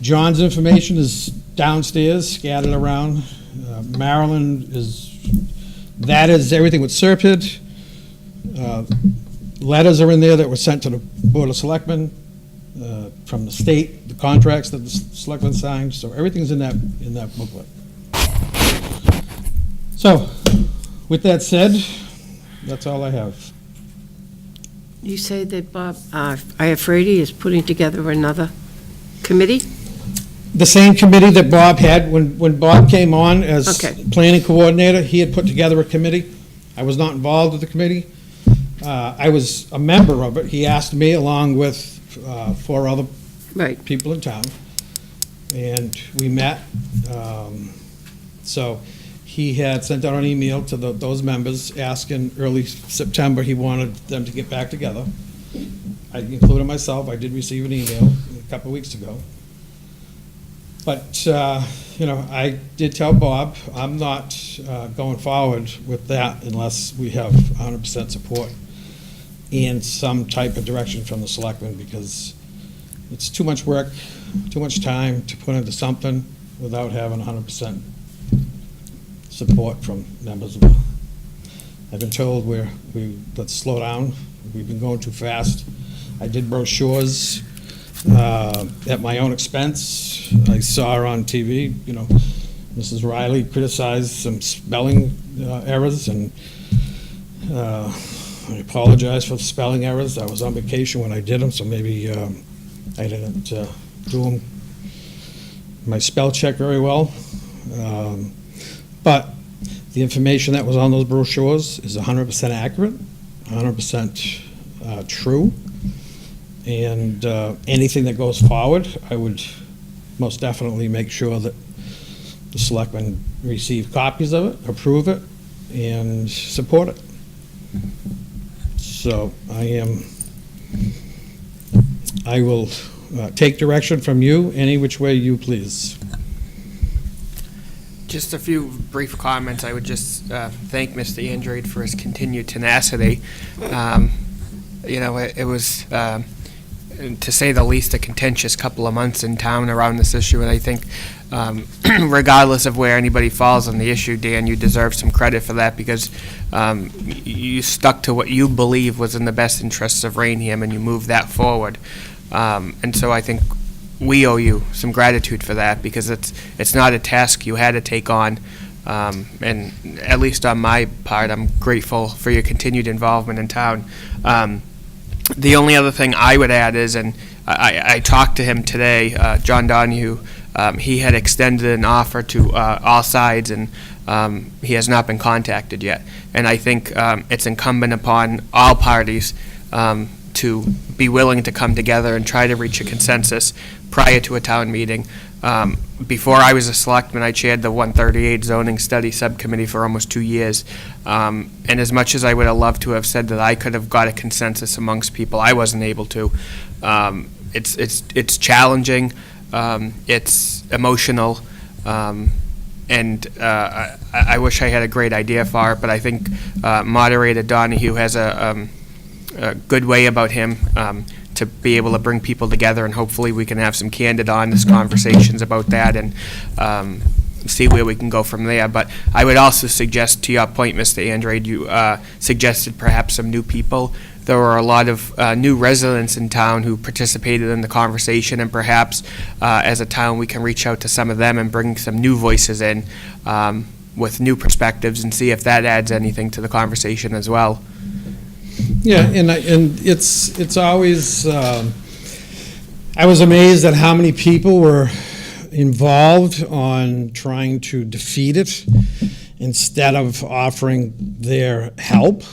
John's information is downstairs, scattered around. Maryland that is everything with Serpide. Letters are in there that were sent to the Board of Selectmen from the state, the contracts that the selectmen signed, so everything's in that booklet. So, with that said, that's all I have. You say that Bob Iafredi is putting together another committee? The same committee that Bob had, when Bob came on as Okay. planning coordinator, he had put together a committee. I was not involved with the committee. I was a member of it. He asked me, along with 4 other people in town, and we met. So he had sent out an email to those members asking early September he wanted them to get back together. I included myself. I did receive an email a couple of weeks ago. But, I did tell Bob, I'm not going forward with that unless we have 100% support and some type of direction from the selectmen, because it's too much work, too much time to put into something without having 100% support from members of I've been told let's slow down. We've been going too fast. I did brochures at my own expense. I saw her on TV, Mrs. Riley criticized some spelling errors, and I apologize for the spelling errors. I was on vacation when I did them, so maybe I didn't do my spell check very well. But the information that was on those brochures is 100% accurate, 100% true. And anything that goes forward, I would most definitely make sure that the selectmen receive copies of it, approve it, and support it. So I will take direction from you any which way you please. Just a few brief comments. I would just thank Mr. Andrade for his continued tenacity. It was to say the least, a contentious couple of months in town around this issue, and I think regardless of where anybody falls on the issue, Dan, you deserve some credit for that, because you stuck to what you believe was in the best interests of Rainham, and you moved that forward. And so I think we owe you some gratitude for that, because it's not a task you had to take on. And at least on my part, I'm grateful for your continued involvement in town. The only other thing I would add is, and I talked to him today, John Donahue, he had extended an offer to all sides, and he has not been contacted yet. And I think it's incumbent upon all parties to be willing to come together and try to reach a consensus prior to a town meeting. Before I was a selectman, I chaired the 138 zoning study subcommittee for almost 2 years. And as much as I would have loved to have said that I could have got a consensus amongst people, I wasn't able to. It's challenging, it's emotional, and I wish I had a great idea for it, but I think Moderator Donahue has a good way about him to be able to bring people together, and hopefully we can have some candid, honest conversations about that, and see where we can go from there. But I would also suggest, to your point, Mr. Andrade, you suggested perhaps some new people. There were a lot of new residents in town who participated in the conversation, and perhaps as a town we can reach out to some of them and bring some new voices in with new perspectives, and see if that adds anything to the conversation as well. Yeah, and it's always, I was amazed at how many people were involved on trying to defeat it instead of offering their help.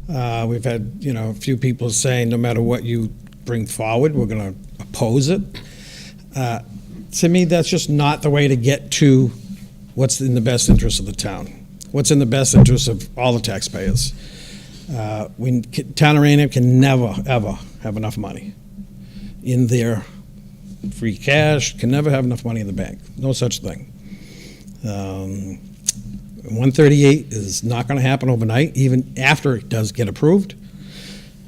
We've had, a few people saying, no matter what you bring forward, we're going to oppose it. To me, that's just not the way to get to what's in the best interest of the town, what's in the best interest of all the taxpayers. Town of Rainham can never, ever have enough money in their free cash, can never have enough money in the bank. No such thing. 138 is not going to happen overnight, even after it does get approved.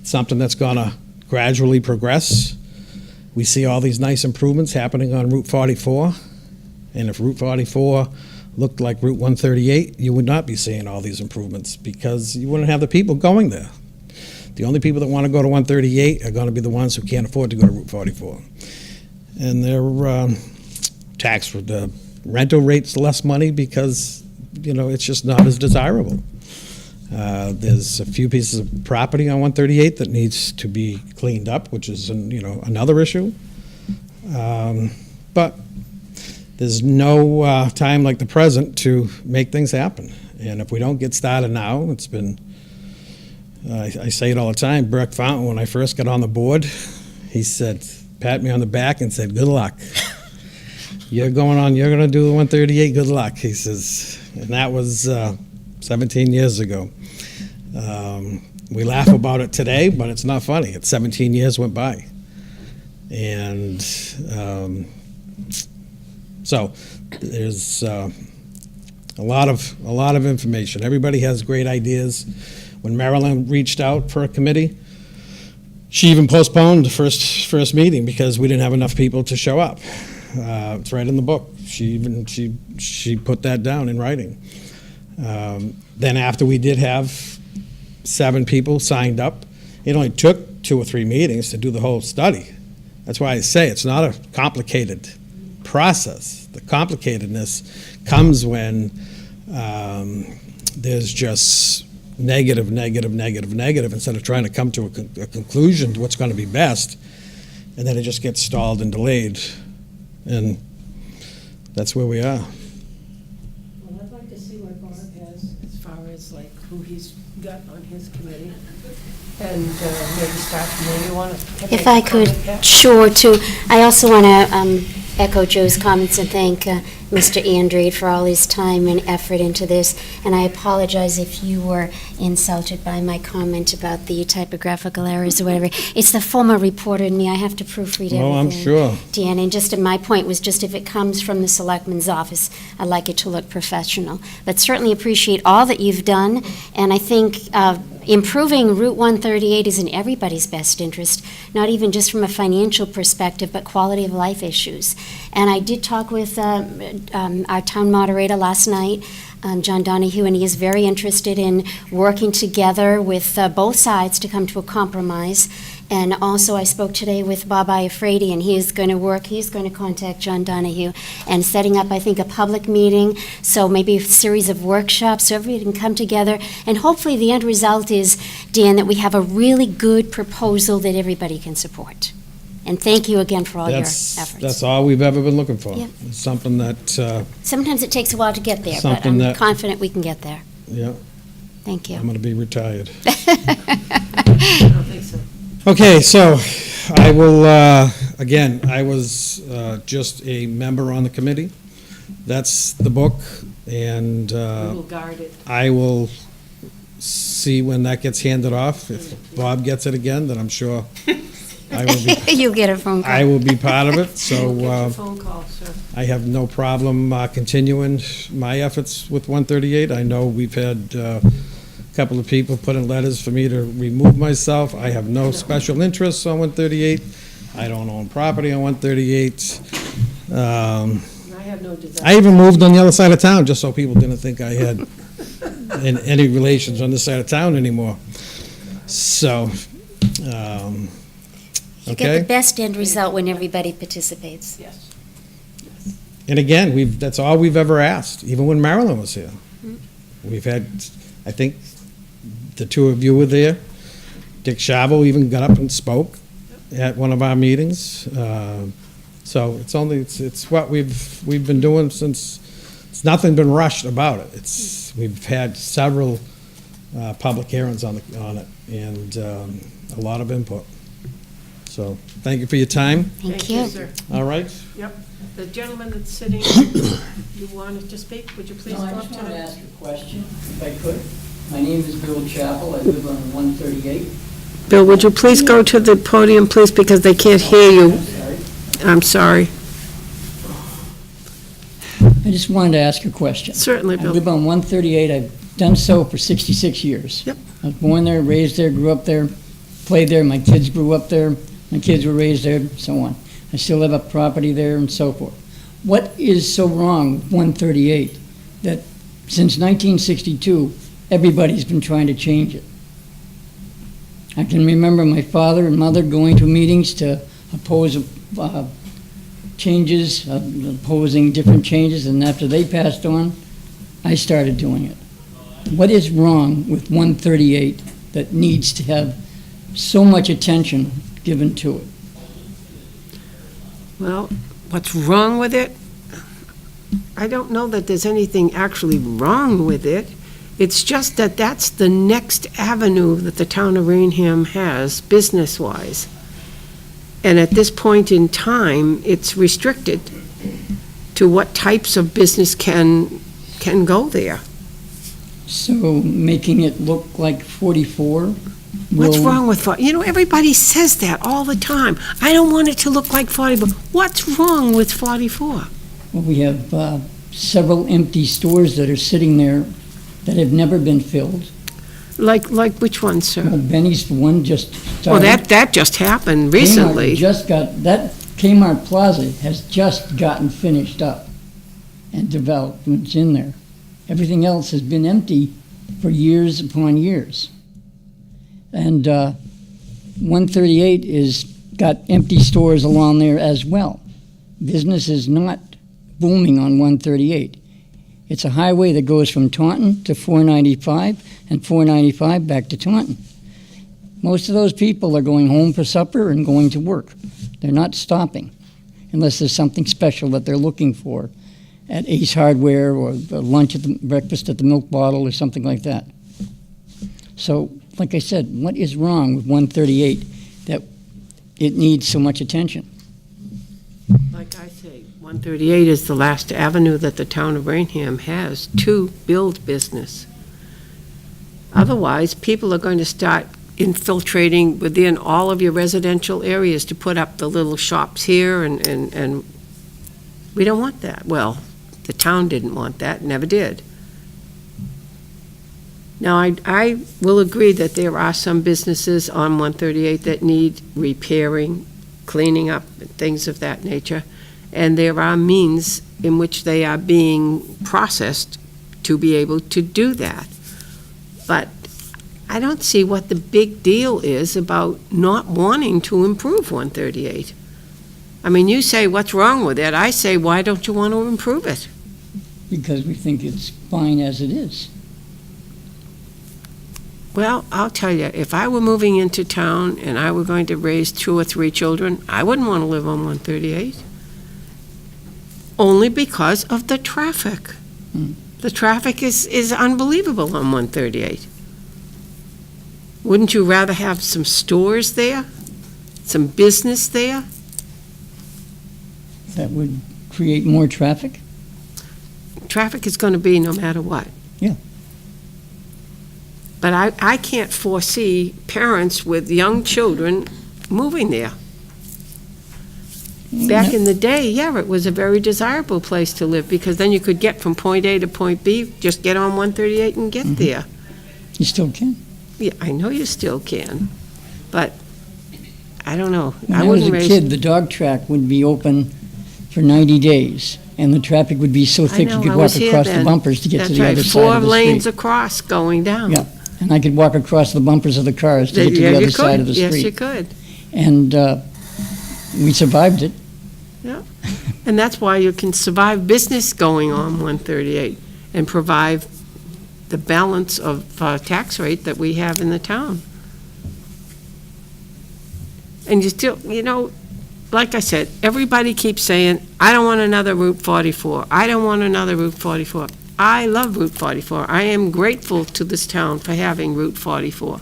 It's something that's going to gradually progress. We see all these nice improvements happening on Route 44, and if Route 44 looked like Route 138, you would not be seeing all these improvements, because you wouldn't have the people going there. The only people that want to go to 138 are going to be the ones who can't afford to go to Route 44. And their the rental rate's less money because, it's just not as desirable. There's a few pieces of property on 138 that needs to be cleaned up, which is, another issue. But there's no time like the present to make things happen. And if we don't get started now, it's been, I say it all the time, Burke Fountain, when I first got on the board, he said, pat me on the back and said, good luck. You're going to do the 138, good luck, he says. And that was 17 years ago. We laugh about it today, but it's not funny. It's 17 years went by. And so there's a lot of information. Everybody has great ideas. When Marilyn reached out for a committee, she even postponed the first meeting because we didn't have enough people to show up. It's right in the book. She put that down in writing. Then after we did have 7 people signed up, it only took 2 or 3 meetings to do the whole study. That's why I say it's not a complicated process. The complicatedness comes when there's just negative instead of trying to come to a conclusion to what's going to be best, and then it just gets stalled and delayed, and that's where we are. Well, I'd like to see what Barb has as far as like who he's got on his committee, and maybe start from where you want to. If I could, sure, too. I also want to echo Joe's comments and thank Mr. Andrade for all his time and effort into this. And I apologize if you were insulted by my comment about the typographical errors or whatever. It's the former reporter in me. I have to proofread everything. Oh, I'm sure. Dan, and just my point was just if it comes from the Selectman's office, I'd like it to look professional. But certainly appreciate all that you've done. And I think improving Route 138 is in everybody's best interest, not even just from a financial perspective, but quality of life issues. And I did talk with our town moderator last night, John Donahue, and he is very interested in working together with both sides to come to a compromise. And also, I spoke today with Bob Iafredi, and he's going to contact John Donahue and setting up, I think, a public meeting, so maybe a series of workshops so everybody can come together. And hopefully the end result is, Dan, that we have a really good proposal that everybody can support. And thank you again for all your efforts. That's all we've ever been looking for. Yeah. It's something that, Sometimes it takes a while to get there, but Something I'm that- confident we can get there. yeah, Thank you. I'm going to be retired. I don't think so. Okay, so I will, again, I was just a member on the committee. That's the book, and We will guard it. I will see when that gets handed off. If Bob gets it again, then I'm sure I will be, You'll get a phone call. I will be part of it, so Get your phone call, sir. I have no problem continuing my efforts with 138. I know we've had a couple of people put in letters for me to remove myself. I have no special interests on 138. I don't own property on 138. I have no desire. I even moved on the other side of town, just so people didn't think I had any relations on this side of town anymore. So, You get okay? the best end result when everybody participates. Yes. And again, that's all we've ever asked, even when Marilyn was here. We've had, I think, the two of you were there. Dick Schabel even got up and spoke at one of our meetings. So it's what we've been doing since, it's nothing been rushed about it. We've had several public hearings on it and a lot of input. So, thank you for your time. Thank you. Sir. All right? Yep. The gentleman that's sitting, you wanted to speak? Would you please No, come I up just to wanted to the... ask a question, if I could. My name is Bill Chappell, I live on 138. Bill, would you please go to the podium, please, because they can't hear you. I'm sorry. I just wanted to ask a question. Certainly, I Bill. live on 138, I've done so for 66 years. Yep. I was born there, raised there, grew up there, played there, my kids grew up there, my kids were raised there, so on. I still have a property there and so forth. What is so wrong with 138 that since 1962, everybody's been trying to change it? I can remember my father and mother going to meetings to oppose changes, opposing different changes, and after they passed on, I started doing it. What is wrong with 138 that needs to have so much attention given to it? Well, what's wrong with it? I don't know that there's anything actually wrong with it. It's just that that's the next avenue that the town of Rainham has, business-wise. And at this point in time, it's restricted to what types of business can go there. So making it look like 44? What's will- wrong with, everybody says that all the time. I don't want it to look like 44. What's wrong with 44? Well, we have several empty stores that are sitting there that have never been filled. Like which one, sir? Well, Benny's the one just Well, started. that just happened Kmart recently. that Kmart Plaza has just gotten finished up and developed, and it's in there. Everything else has been empty for years upon years. And 138 is got empty stores along there as well. Business is not booming on 138. It's a highway that goes from Taunton to 495 and 495 back to Taunton. Most of those people are going home for supper and going to work. They're not stopping unless there's something special that they're looking for at Ace Hardware or lunch at breakfast at the Milk Bottle or something like that. So, like I said, what is wrong with 138 that it needs so much attention? Like I say, 138 is the last avenue that the town of Rainham has to build business. Otherwise, people are going to start infiltrating within all of your residential areas to put up the little shops here, and we don't want that. Well, the town didn't want that, never did. Now, I will agree that there are some businesses on 138 that need repairing, cleaning up, things of that nature, and there are means in which they are being processed to be able to do that. But I don't see what the big deal is about not wanting to improve 138. I mean, you say, what's wrong with it? I say, why don't you want to improve it? Because we think it's fine as it is. Well, I'll tell you, if I were moving into town and I were going to raise 2 or 3 children, I wouldn't want to live on 138. Only because of the traffic. The traffic is unbelievable on 138. Wouldn't you rather have some stores there? Some business there? That would create more traffic? Traffic is going to be no matter what. Yeah. But I can't foresee parents with young children moving there. Back in the day, yeah, it was a very desirable place to live because then you could get from point A to point B, just get on 138 and get there. You still can. Yeah, I know you still can, but I don't know. When I was a kid, the dog track would be open for 90 days, and the traffic would be so thick you could walk across the bumpers to get to the other side of the street. 4 lanes across going down. Yeah, and I could walk across the bumpers of the cars to get to the other side of the street. Yes, you could. And we survived it. Yeah, and that's why you can survive business going on 138 and provide the balance of tax rate that we have in the town. And you still, like I said, everybody keeps saying, I don't want another Route 44. I don't want another Route 44. I love Route 44. I am grateful to this town for having Route 44.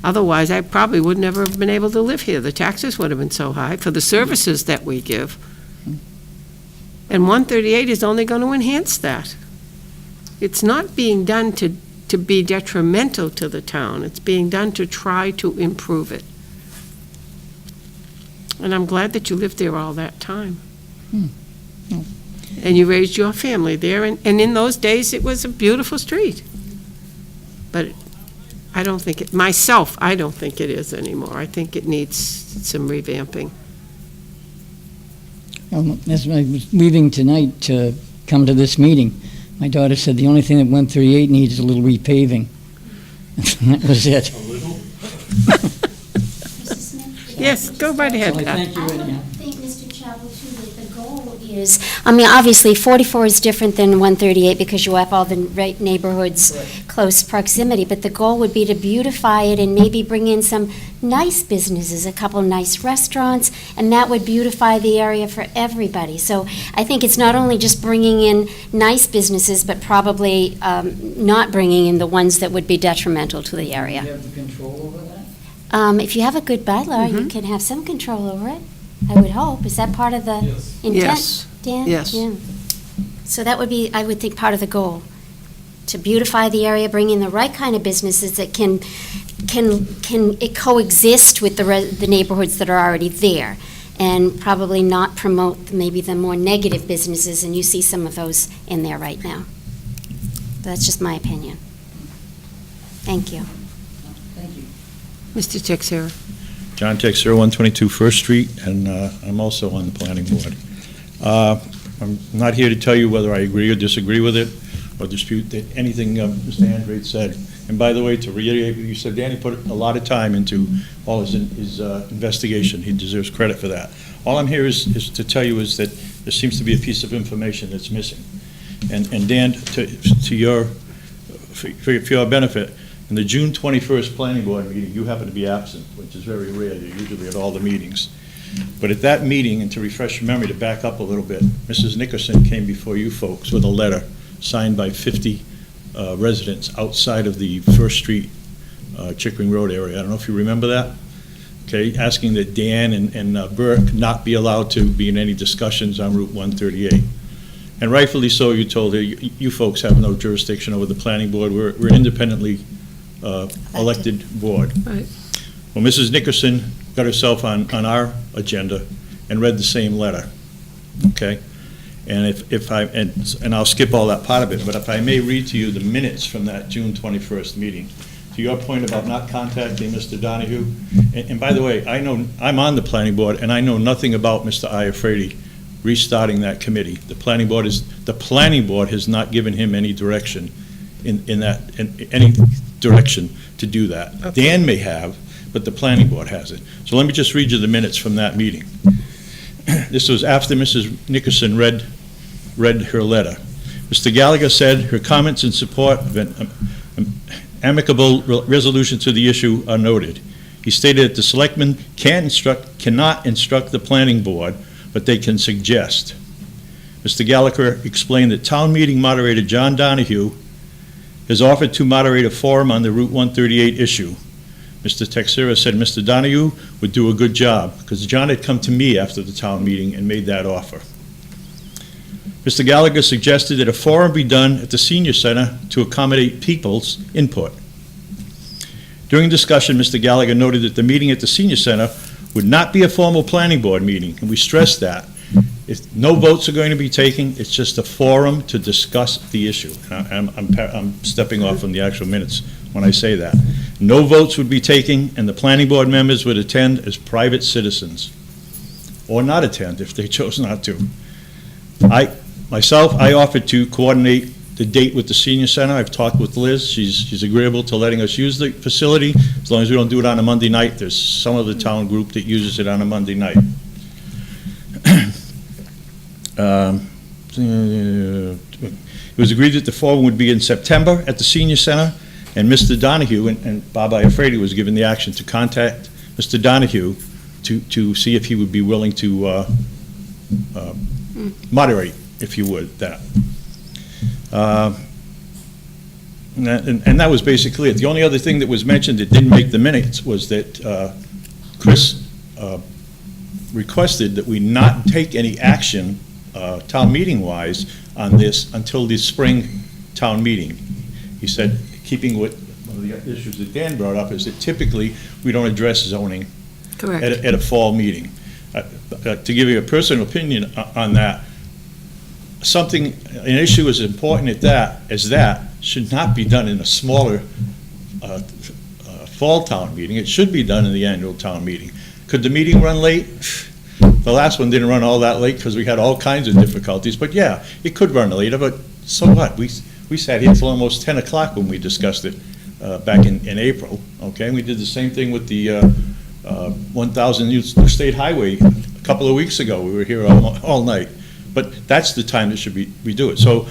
Otherwise, I probably would never have been able to live here. The taxes would have been so high for the services that we give. And 138 is only going to enhance that. It's not being done to be detrimental to the town. It's being done to try to improve it. And I'm glad that you lived there all that time. And you raised your family there, and in those days, it was a beautiful street. But I don't think I don't think it is anymore. I think it needs some revamping. As I was leaving tonight to come to this meeting, my daughter said the only thing that 138 needs is a little repaving. That was it. Yes, go right ahead, Pat. Thank you, anyhow. I think, Mr. Chappell, too, that the goal is, obviously, 44 is different than 138 because you have all the right neighborhoods, close proximity, but the goal would be to beautify it and maybe bring in some nice businesses, a couple nice restaurants, and that would beautify the area for everybody. So I think it's not only just bringing in nice businesses, but probably not bringing in the ones that would be detrimental to the area. Do you have the control over that? If you have a good bylaw, you can have some control over it, I would hope. Is that part of the intent, Yes. Dan? Yes. Yeah. So that would be, I would think, part of the goal, to beautify the area, bring in the right kind of businesses that can coexist with the neighborhoods that are already there, and probably not promote maybe the more negative businesses, and you see some of those in there right now. That's just my opinion. Thank you. Thank you. Mr. Texera. John Texera, 122 First Street, and I'm also on the planning board. I'm not here to tell you whether I agree or disagree with it, or dispute anything Mr. Andrade said. And by the way, to reiterate, you said Danny put a lot of time into all his investigation. He deserves credit for that. All I'm here is to tell you is that there seems to be a piece of information that's missing. And Dan, for your benefit, in the June 21st planning board meeting, you happen to be absent, which is very rare. You're usually at all the meetings. But at that meeting, and to refresh your memory, to back up a little bit, Mrs. Nickerson came before you folks with a letter signed by 50 residents outside of the First Street, Chickering Road area. I don't know if you remember that. Okay, asking that Dan and Burke not be allowed to be in any discussions on Route 138. And rightfully so, you told her, you folks have no jurisdiction over the planning board. We're an independently elected board. Right. Well, Mrs. Nickerson got herself on our agenda and read the same letter, okay? And if I, and I'll skip all that part of it, but if I may read to you the minutes from that June 21st meeting. To your point about not contacting Mr. Donahue, and by the way, I know, I'm on the planning board, and I know nothing about Mr. Iafredi restarting that committee. The planning board has not given him any direction in any direction to do that. Okay. Dan may have, but the planning board hasn't. So let me just read you the minutes from that meeting. This was after Mrs. Nickerson read her letter. Mr. Gallagher said her comments in support of an amicable resolution to the issue are noted. He stated that the selectmen cannot instruct the planning board, but they can suggest. Mr. Gallagher explained that town meeting moderator John Donahue has offered to moderate a forum on the Route 138 issue. Mr. Texera said Mr. Donahue would do a good job, because John had come to me after the town meeting and made that offer. Mr. Gallagher suggested that a forum be done at the senior center to accommodate people's input. During discussion, Mr. Gallagher noted that the meeting at the senior center would not be a formal planning board meeting, and we stressed that. No votes are going to be taken, it's just a forum to discuss the issue. I'm stepping off from the actual minutes when I say that. No votes would be taken, and the planning board members would attend as private citizens, or not attend if they chose not to. I offered to coordinate the date with the senior center. I've talked with Liz. She's agreeable to letting us use the facility, as long as we don't do it on a Monday night. There's some of the town group that uses it on a Monday night. It was agreed that the forum would be in September at the senior center, and Mr. Donahue, and Bob Iafredi was given the action to contact Mr. Donahue to see if he would be willing to moderate, if you would, that. And that was basically it. The only other thing that was mentioned that didn't make the minutes was that Chris requested that we not take any action, town meeting-wise, on this until the spring town meeting. He said, keeping with one of the issues that Dan brought up, is that typically we don't address zoning at a fall meeting. To give you a personal opinion on that, an issue as important as that should not be done in a smaller fall town meeting. It should be done in the annual town meeting. Could the meeting run late? The last one didn't run all that late because we had all kinds of difficulties, but yeah, it could run later, but so what? We sat here till almost 10 o'clock when we discussed it back in April, okay? And we did the same thing with the 1,000 New State Highway a couple of weeks ago. We were here all night. But that's the time that we do it. So,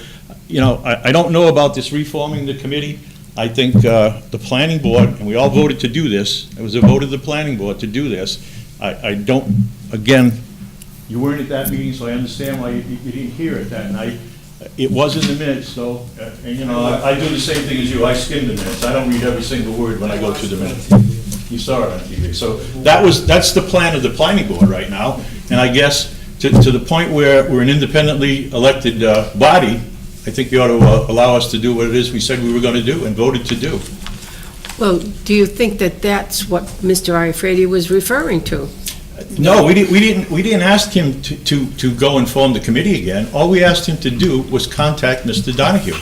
you know, I don't know about this reforming the committee. I think the planning board, and we all voted to do this, it was a vote of the planning board to do this. I don't, again, you weren't at that meeting, so I understand why you didn't hear it that night. It was in the minutes, though, and you know, I do the same thing as you. I skim the minutes. I don't read every single word when I go through the minutes. You saw it on TV. So that's the plan of the planning board right now, and I guess to the point where we're an independently elected body, I think you ought to allow us to do what it is we said we were going to do and voted to do. Well, do you think that that's what Mr. Iafredi was referring to? No, we didn't ask him to go and form the committee again. All we asked him to do was contact Mr. Donahue.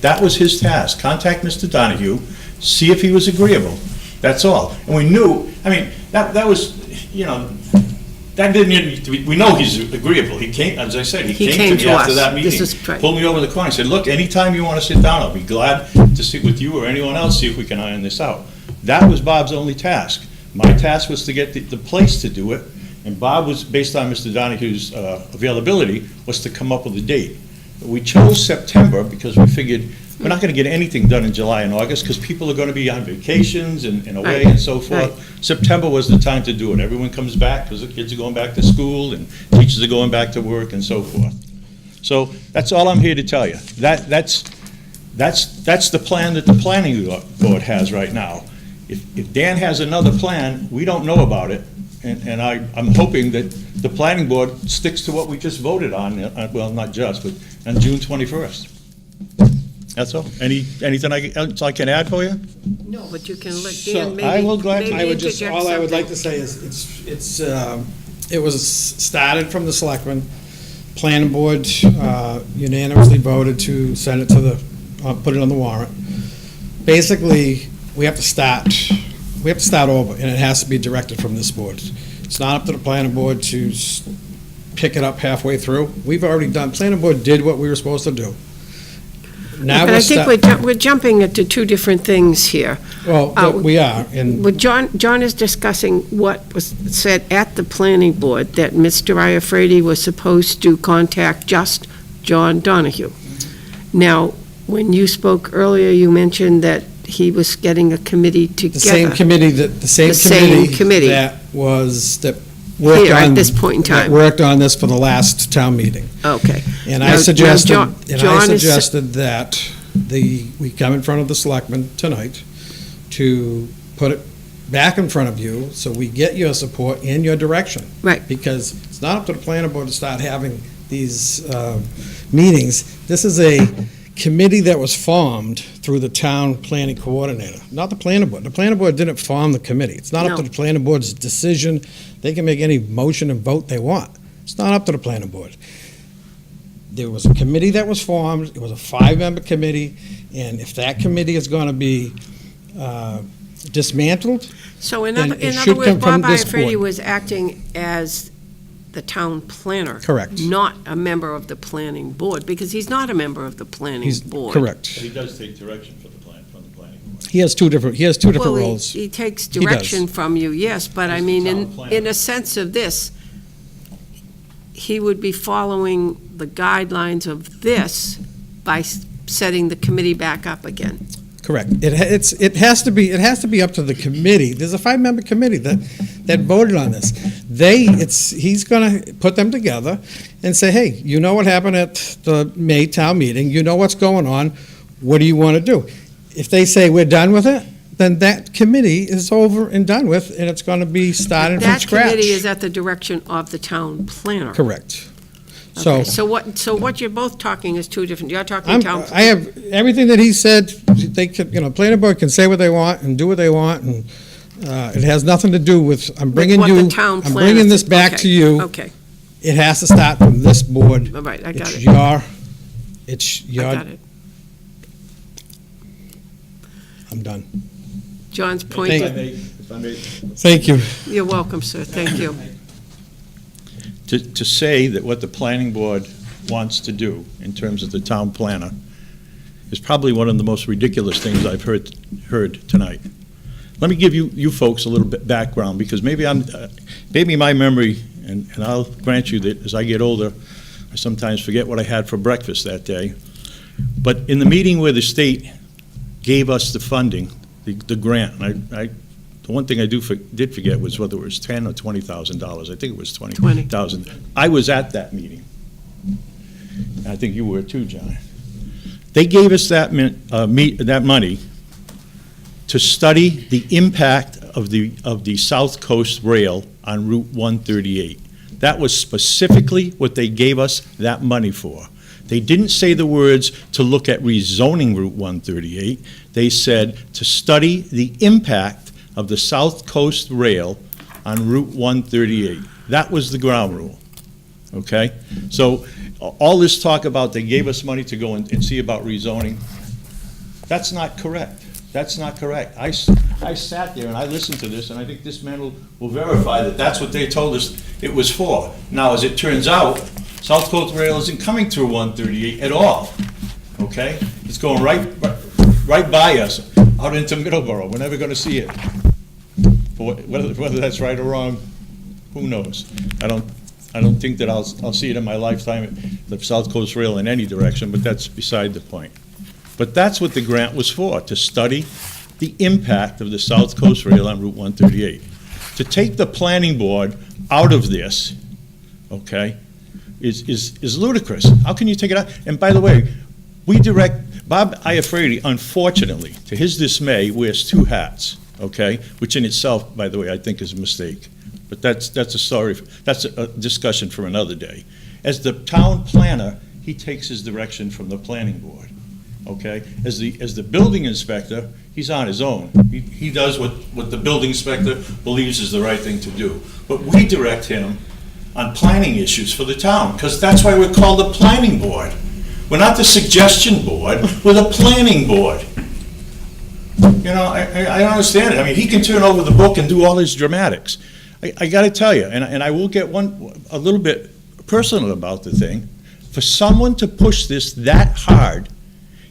That was his task. Contact Mr. Donahue, see if he was agreeable. That's all. And we knew, I mean, that was, you know, that didn't, we know he's agreeable. He came, as I said, he came to me after that meeting, pulled me over the corner and said, look, anytime you want to sit down, I'll be glad to sit with you or anyone else, see if we can iron this out. That was Bob's only task. My task was to get the place to do it, and Bob was, based on Mr. Donahue's availability, was to come up with a date. We chose September because we figured we're not going to get anything done in July and August because people are going to be on vacations and away and so forth. Right. September was the time to do it. Everyone comes back because the kids are going back to school and teachers are going back to work and so forth. So that's all I'm here to tell you. That's the plan that the planning board has right now. If Dan has another plan, we don't know about it, and I'm hoping that the planning board sticks to what we just voted on, well, not just, but on June 21st. That's all. Anything else I can add for you? No, but you can let So, Dan maybe. I will gladly. maybe I would just, interject all I would like something. to say is, it was started from the selectmen. planning board unanimously voted to send it to the, put it on the warrant. Basically, we have to start over, and it has to be directed from this board. It's not up to the planning board to pick it up halfway through. We've already done, planning board did what we were supposed to do. Now But I think we're jumping into two different things here. Well, we are, and Well, John is discussing what was said at the planning board, that Mr. Iafredi was supposed to contact just John Donahue. Now, when you spoke earlier, you mentioned that he was getting a committee together. the same committee that worked Here, on at this point in that time. worked on this for the last town meeting. Okay. And Now- I suggested, now, John is- that we come in front of the selectmen tonight to put it back in front of you, so we get your support and your direction. Right. Because it's not up to the planning board to start having these meetings. This is a committee that was formed through the town planning coordinator, not the planning board. The planning board didn't form the committee. It's not up to No. the planning board's decision. They can make any motion and vote they want. It's not up to the planning board. There was a committee that was formed, it was a 5-member committee, and if that committee is going to be dismantled, So in then other, it in other should words, come from Bob this Iafredi board. was acting as the town planner. Correct. Not a member of the planning board, because he's not a member of the planning He's board. correct. But he does take direction from the planning board. He has two different Well, roles. he takes He does. direction from you, yes, but I He's the mean, town in planner. a sense of this, he would be following the guidelines of this by setting the committee back up again. Correct. It has to be up to the committee. There's a 5-member committee that voted on this. He's gonna put them together and say, hey, you know what happened at the May town meeting, you know what's going on, what do you want to do? If they say we're done with it, then that committee is over and done with, and it's gonna be starting from That scratch. committee is at the direction of the town planner. Correct. Okay, so what you're both talking is two different, you're talking town. I have, everything that he said, they could, planning board can say what they want and do what they want, and it has nothing to do with, I'm bringing what the town I'm planner bringing this thinks. back Okay, to you. Okay, It has to start from this board. all right, I got it. It's I your, got it. I'm done. John's If point, I may, Thank you. you're welcome, sir, thank you. to say that what the planning board wants to do in terms of the town planner is probably one of the most ridiculous things I've heard tonight. Let me give you folks a little bit background, because maybe my memory, and I'll grant you that as I get older, I sometimes forget what I had for breakfast that day. But in the meeting where the state gave us the funding, the grant, and the one thing I did forget was whether it was $10,000 or $20,000. I think it was $20,000. I was at that meeting. I think you were too, John. They gave us that money to study the impact of the South Coast Rail on Route 138. That was specifically what they gave us that money for. They didn't say the words to look at rezoning Route 138. They said to study the impact of the South Coast Rail on Route 138. That was the ground rule, okay? So all this talk about they gave us money to go and see about rezoning, that's not correct. That's not correct. I sat there and I listened to this, and I think this man will verify that that's what they told us it was for. Now, as it turns out, South Coast Rail isn't coming through 138 at all, okay? It's going right by us, out into Middleborough. We're never gonna see it. But whether that's right or wrong, who knows? I don't think that I'll see it in my lifetime, the South Coast Rail in any direction, but that's beside the point. But that's what the grant was for, to study the impact of the South Coast Rail on Route 138. To take the planning board out of this, okay, is ludicrous. How can you take it out? And by the way, Bob Iafredi, unfortunately, to his dismay, wears two hats, okay? Which in itself, by the way, I think is a mistake. But that's a story, that's a discussion for another day. As the town planner, he takes his direction from the planning board, okay? As the building inspector, he's on his own. He does what the building inspector believes is the right thing to do. But we direct him on planning issues for the town, because that's why we're called the planning board. We're not the suggestion board, we're the planning board. You know, I don't understand it. I mean, he can turn over the book and do all his dramatics. I gotta tell you, and I will get a little bit personal about the thing. For someone to push this that hard,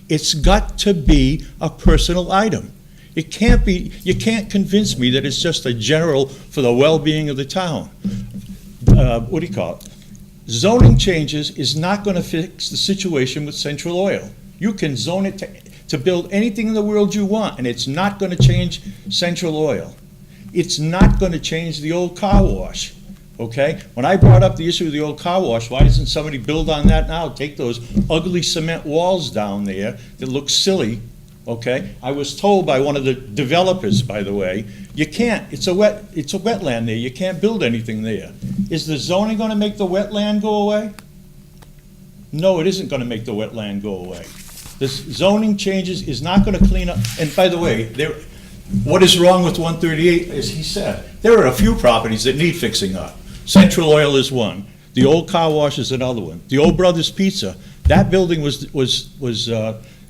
it's got to be a personal item. It can't be, you can't convince me that it's just a general for the well-being of the town. What do you call it? Zoning changes is not gonna fix the situation with Central Oil. You can zone it to build anything in the world you want, and it's not gonna change Central Oil. It's not gonna change the old car wash, okay? When I brought up the issue of the old car wash, why doesn't somebody build on that now? Take those ugly cement walls down there that look silly, okay? I was told by one of the developers, by the way, you can't, it's a wetland there, you can't build anything there. Is the zoning gonna make the wetland go away? No, it isn't gonna make the wetland go away. This zoning changes is not gonna clean up, and by the way, what is wrong with 138, as he said, there are a few properties that need fixing up. Central Oil is one, the old car wash is another one, the Old Brothers Pizza, that building was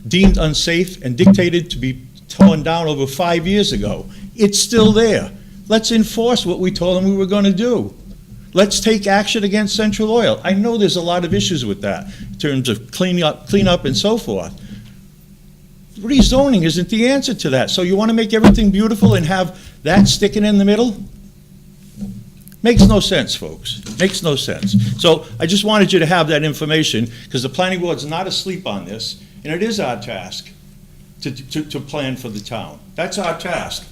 deemed unsafe and dictated to be torn down over 5 years ago. It's still there. Let's enforce what we told them we were gonna do. Let's take action against Central Oil. I know there's a lot of issues with that, in terms of clean up and so forth. Rezoning isn't the answer to that. So you want to make everything beautiful and have that sticking in the middle? Makes no sense, folks. Makes no sense. So I just wanted you to have that information, because the planning board's not asleep on this, and it is our task to plan for the town. That's our task,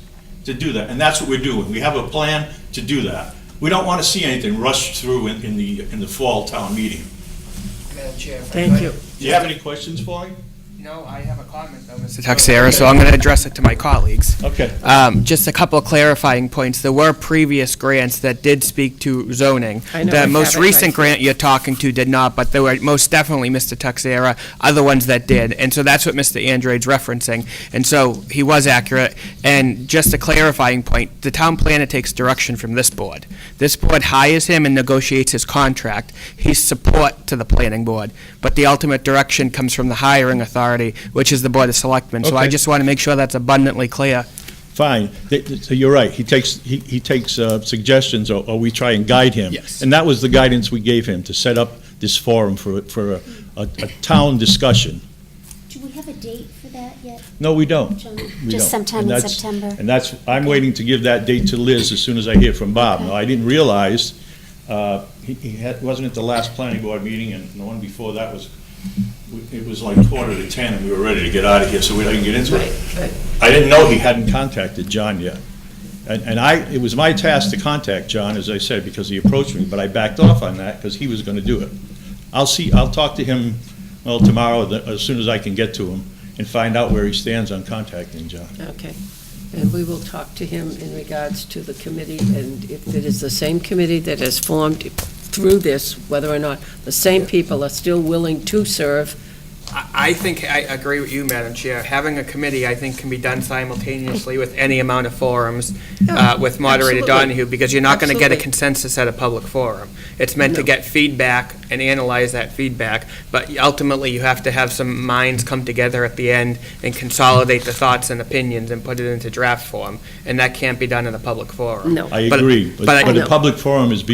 to do that, and that's what we're doing. We have a plan to do that. We don't want to see anything rushed through in the fall town meeting. Madam Chair, if I Thank could. you. Do you have any questions for me? No, I have a comment though, Mr. Texera, so I'm going to address it to my colleagues. Okay. Just a couple of clarifying points. There were previous grants that did speak to zoning. I know, I The have most it recent right grant you're talking to did not, but there were most definitely, Mr. Texera, other ones that did. And so that's what Mr. Andrade's referencing. And so he was accurate. And just a clarifying point, the town planner takes direction from this board. This board hires him and negotiates his contract. He's support to the planning board. But the ultimate direction comes from the hiring authority, which is the Board of Selectmen. So I Okay. just want to make sure that's abundantly clear. Fine. So you're right. He takes suggestions, or we try and guide him. Yes. And that was the guidance we gave him, to set up this forum for a town discussion. Do we have a date for that yet? No, we don't. John? We Just don't. sometime And in that's- September? And that's, I'm waiting to give that date to Liz as soon as I hear from Bob. Now, I didn't realize, wasn't at the last planning board meeting, and the one before that was, it was like 9:45, and we were ready to get out of here, so we didn't get into it. I didn't know he hadn't contacted John yet. And it was my task to contact John, as I said, because he approached me, but I backed off on that because he was gonna do it. I'll talk to him, well, tomorrow, as soon as I can get to him, and find out where he stands on contacting John. Okay. And we will talk to him in regards to the committee, and if it is the same committee that has formed through this, whether or not the same people are still willing to serve. I think I agree with you, Madam Chair. Having a committee, I think, can be done simultaneously with any amount of forums with Moderator absolutely. Donahue, because you're not going to get a Absolutely. consensus at a public forum. It's meant to No. get feedback and analyze that feedback, but ultimately, you have to have some minds come together at the end and consolidate the thoughts and opinions and put it into draft form, and that can't be done in a public forum. No. I But- agree, but but I- a public forum would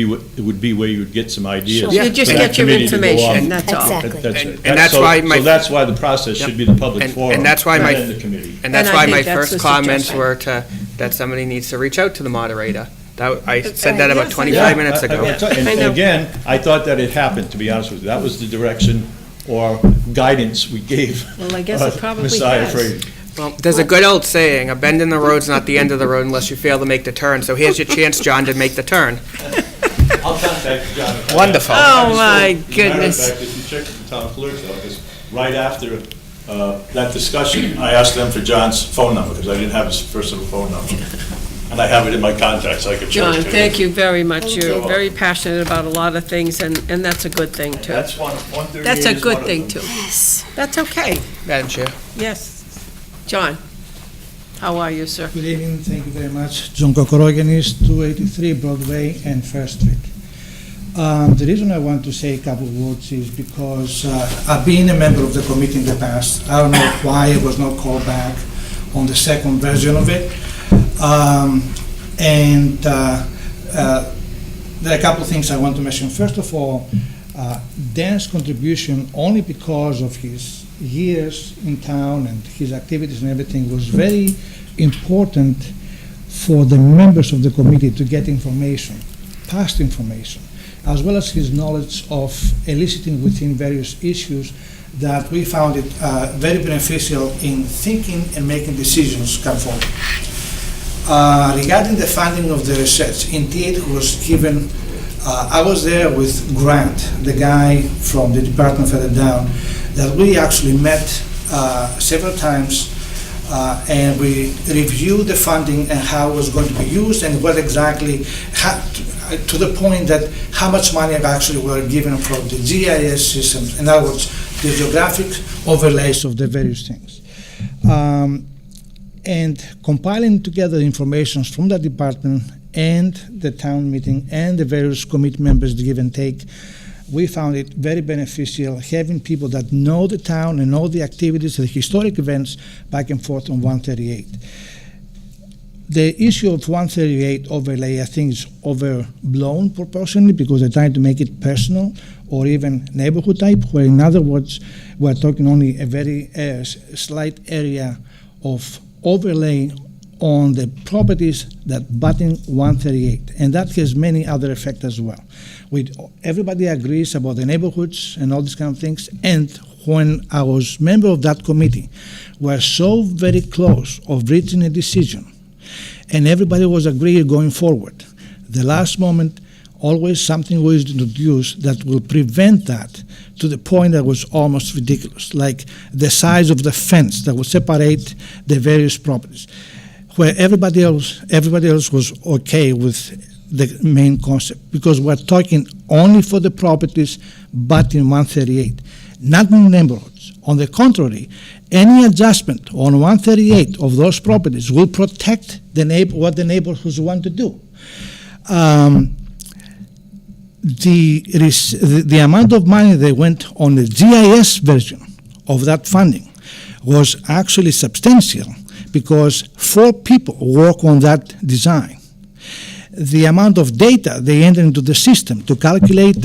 be where you'd get some ideas. You just for that get your committee to go information, off. that's all. Exactly. And that's why my- So that's why the process should be the public And- forum, and that's why my- not in the committee. And that's And I why think my that's first the comments suggestion. were that somebody needs to reach out to the moderator. I said that Yes, about I 25 know. minutes ago. And I know. again, I thought that it happened, to be honest with you. That was the direction or guidance we gave. Well, I guess it probably Messiah has. Frady. Well, there's a good old saying, a bend in the road's not the end of the road unless you fail to make the turn. So here's your chance, John, to make the turn. I'll contact John. Wonderful. Oh, my As a matter of goodness. fact, if you check with the town clerk's office, right after that discussion, I asked them for John's phone number, because I didn't have his personal phone number. And I have it in my contacts, I could check John, it to thank you very much. Thank You're you. very passionate about a lot of things, and that's a good thing, too. That's 138 That's a is good one of thing, them. too. Yes. That's okay. Madam Chair. Yes. John, how are you, sir? Good evening, thank you very much. John Kokorogenis, 283 Broadway and First Street. The reason I want to say a couple of words is because I've been a member of the committee in the past. I don't know why I was not called back on the second version of it. There are a couple of things I want to mention. First of all, Dan's contribution, only because of his years in town and his activities and everything, was very important for the members of the committee to get information, past information, as well as his knowledge of eliciting within various issues that we found it very beneficial in thinking and making decisions come forward. Regarding the funding of the research, indeed it was given, I was there with Grant, the guy from the department further down, that we actually met several times and we reviewed the funding and how it was going to be used and what exactly, to the point that how much money actually were given for the GIS systems, in other words, the geographic overlays of the various things. And compiling together information from the department and the town meeting and the various committee members, the give and take, we found it very beneficial having people that know the town and know the activities, the historic events back and forth on 138. The issue of 138 overlay, I think, is overblown proportionally because they're trying to make it personal or even neighborhood type, where in other words, we're talking only a very slight area of overlay on the properties that button 138, and that has many other effects as well. Everybody agrees about the neighborhoods and all these kind of things, and when I was member of that committee, we're so very close of reaching a decision, and everybody was agreeing going forward. The last moment, always something was introduced that will prevent that, to the point that was almost ridiculous, like the size of the fence that will separate the various properties, where everybody else was okay with the main concept, because we're talking only for the properties but in 138, not in neighborhoods. On the contrary, any adjustment on 138 of those properties will protect what the neighborhoods want to do. The amount of money that went on the GIS version of that funding was actually substantial because 4 people work on that design. The amount of data they enter into the system to calculate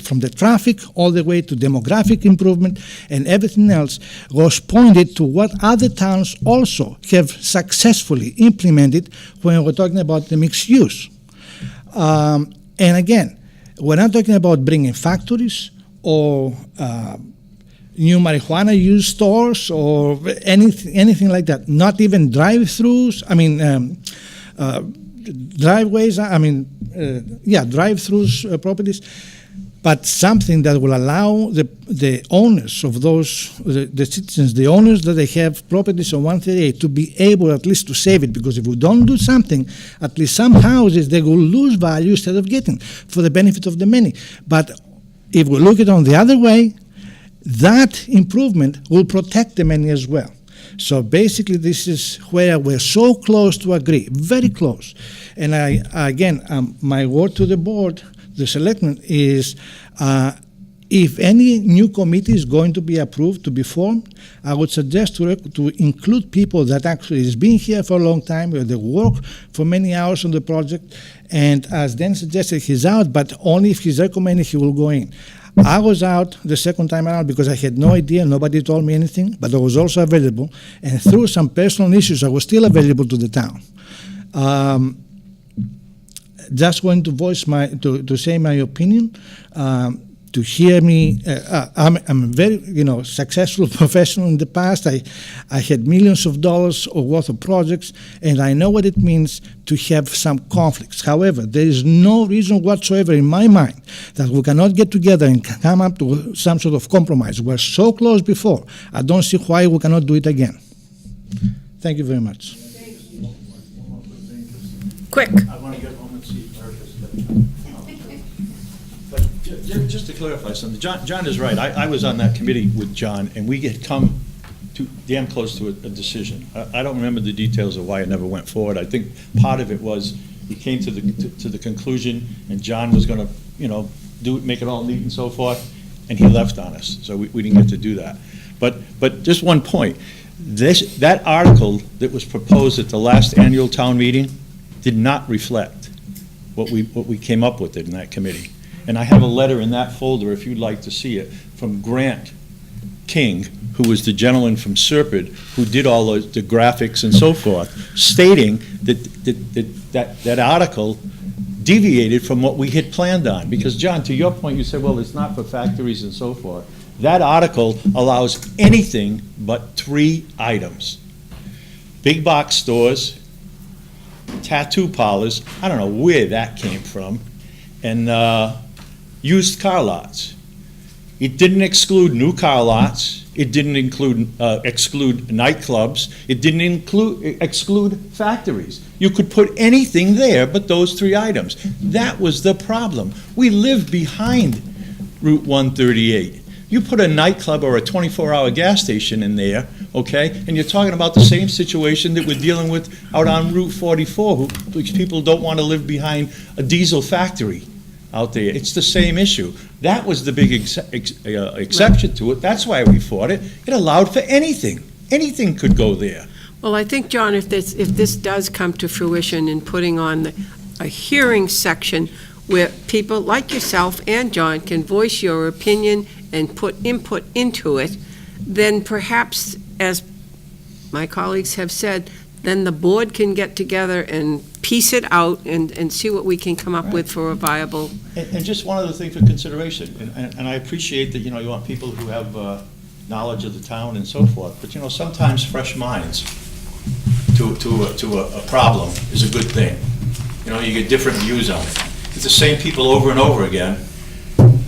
from the traffic all the way to demographic improvement and everything else was pointed to what other towns also have successfully implemented when we're talking about the mixed use. And again, we're not talking about bringing factories or new marijuana use stores or anything like that. Not even drive-throughs. Driveways. Drive-throughs properties. But something that will allow the owners of those, the citizens, the owners that they have properties on 138 to be able at least to save it, because if we don't do something, at least some houses, they will lose value instead of getting for the benefit of the many. But if we look at it on the other way, that improvement will protect the many as well. So basically, this is where we're so close to agree, very close. And my word to the board, the selectmen, is if any new committee is going to be approved to be formed, I would suggest to include people that actually has been here for a long time, where they work for many hours on the project, and as Dan suggested, he's out, but only if he's recommended he will go in. I was out the second time around because I had no idea, nobody told me anything, but I was also available, and through some personal issues, I was still available to the town. Just going to voice to say my opinion, to hear me. I'm a very successful professional in the past. I had millions of dollars worth of projects, and I know what it means to have some conflicts. However, there is no reason whatsoever in my mind that we cannot get together and come up to some sort of compromise. We're so close before. I don't see why we cannot do it again. Thank you very much. Quick. I want to get home and see America's. But just to clarify something, John is right. I was on that committee with John, and we had come to damn close to a decision. I don't remember the details of why it never went forward. I think part of it was he came to the conclusion, and John was gonna, make it all neat and so forth, and he left on us, so we didn't get to do that. But just one point, that article that was proposed at the last annual town meeting did not reflect what we came up with in that committee. And I have a letter in that folder, if you'd like to see it, from Grant King, who was the gentleman from Serpent, who did all the graphics and so forth, stating that article deviated from what we had planned on. Because, John, to your point, you said, well, it's not for factories and so forth. That article allows anything but 3 items. Big box stores, tattoo parlors, I don't know where that came from, and used car lots. It didn't exclude new car lots. It didn't exclude nightclubs. It didn't exclude factories. You could put anything there but those 3 items. That was the problem. We live behind Route 138. You put a nightclub or a 24-hour gas station in there, okay, and you're talking about the same situation that we're dealing with out on Route 44, which people don't want to live behind a diesel factory out there. It's the same issue. That was the big exception to it. That's why we fought it. It allowed for anything. Anything could go there. Well, I think, John, if this does come to fruition in putting on a hearing section where people like yourself and John can voice your opinion and put input into it, then perhaps, as my colleagues have said, then the board can get together and piece it out and see what we can come up with for a viable. And just one other thing for consideration, and I appreciate that, you want people who have knowledge of the town and so forth, but, sometimes fresh minds to a problem is a good thing. You get different views on it. It's the same people over and over again.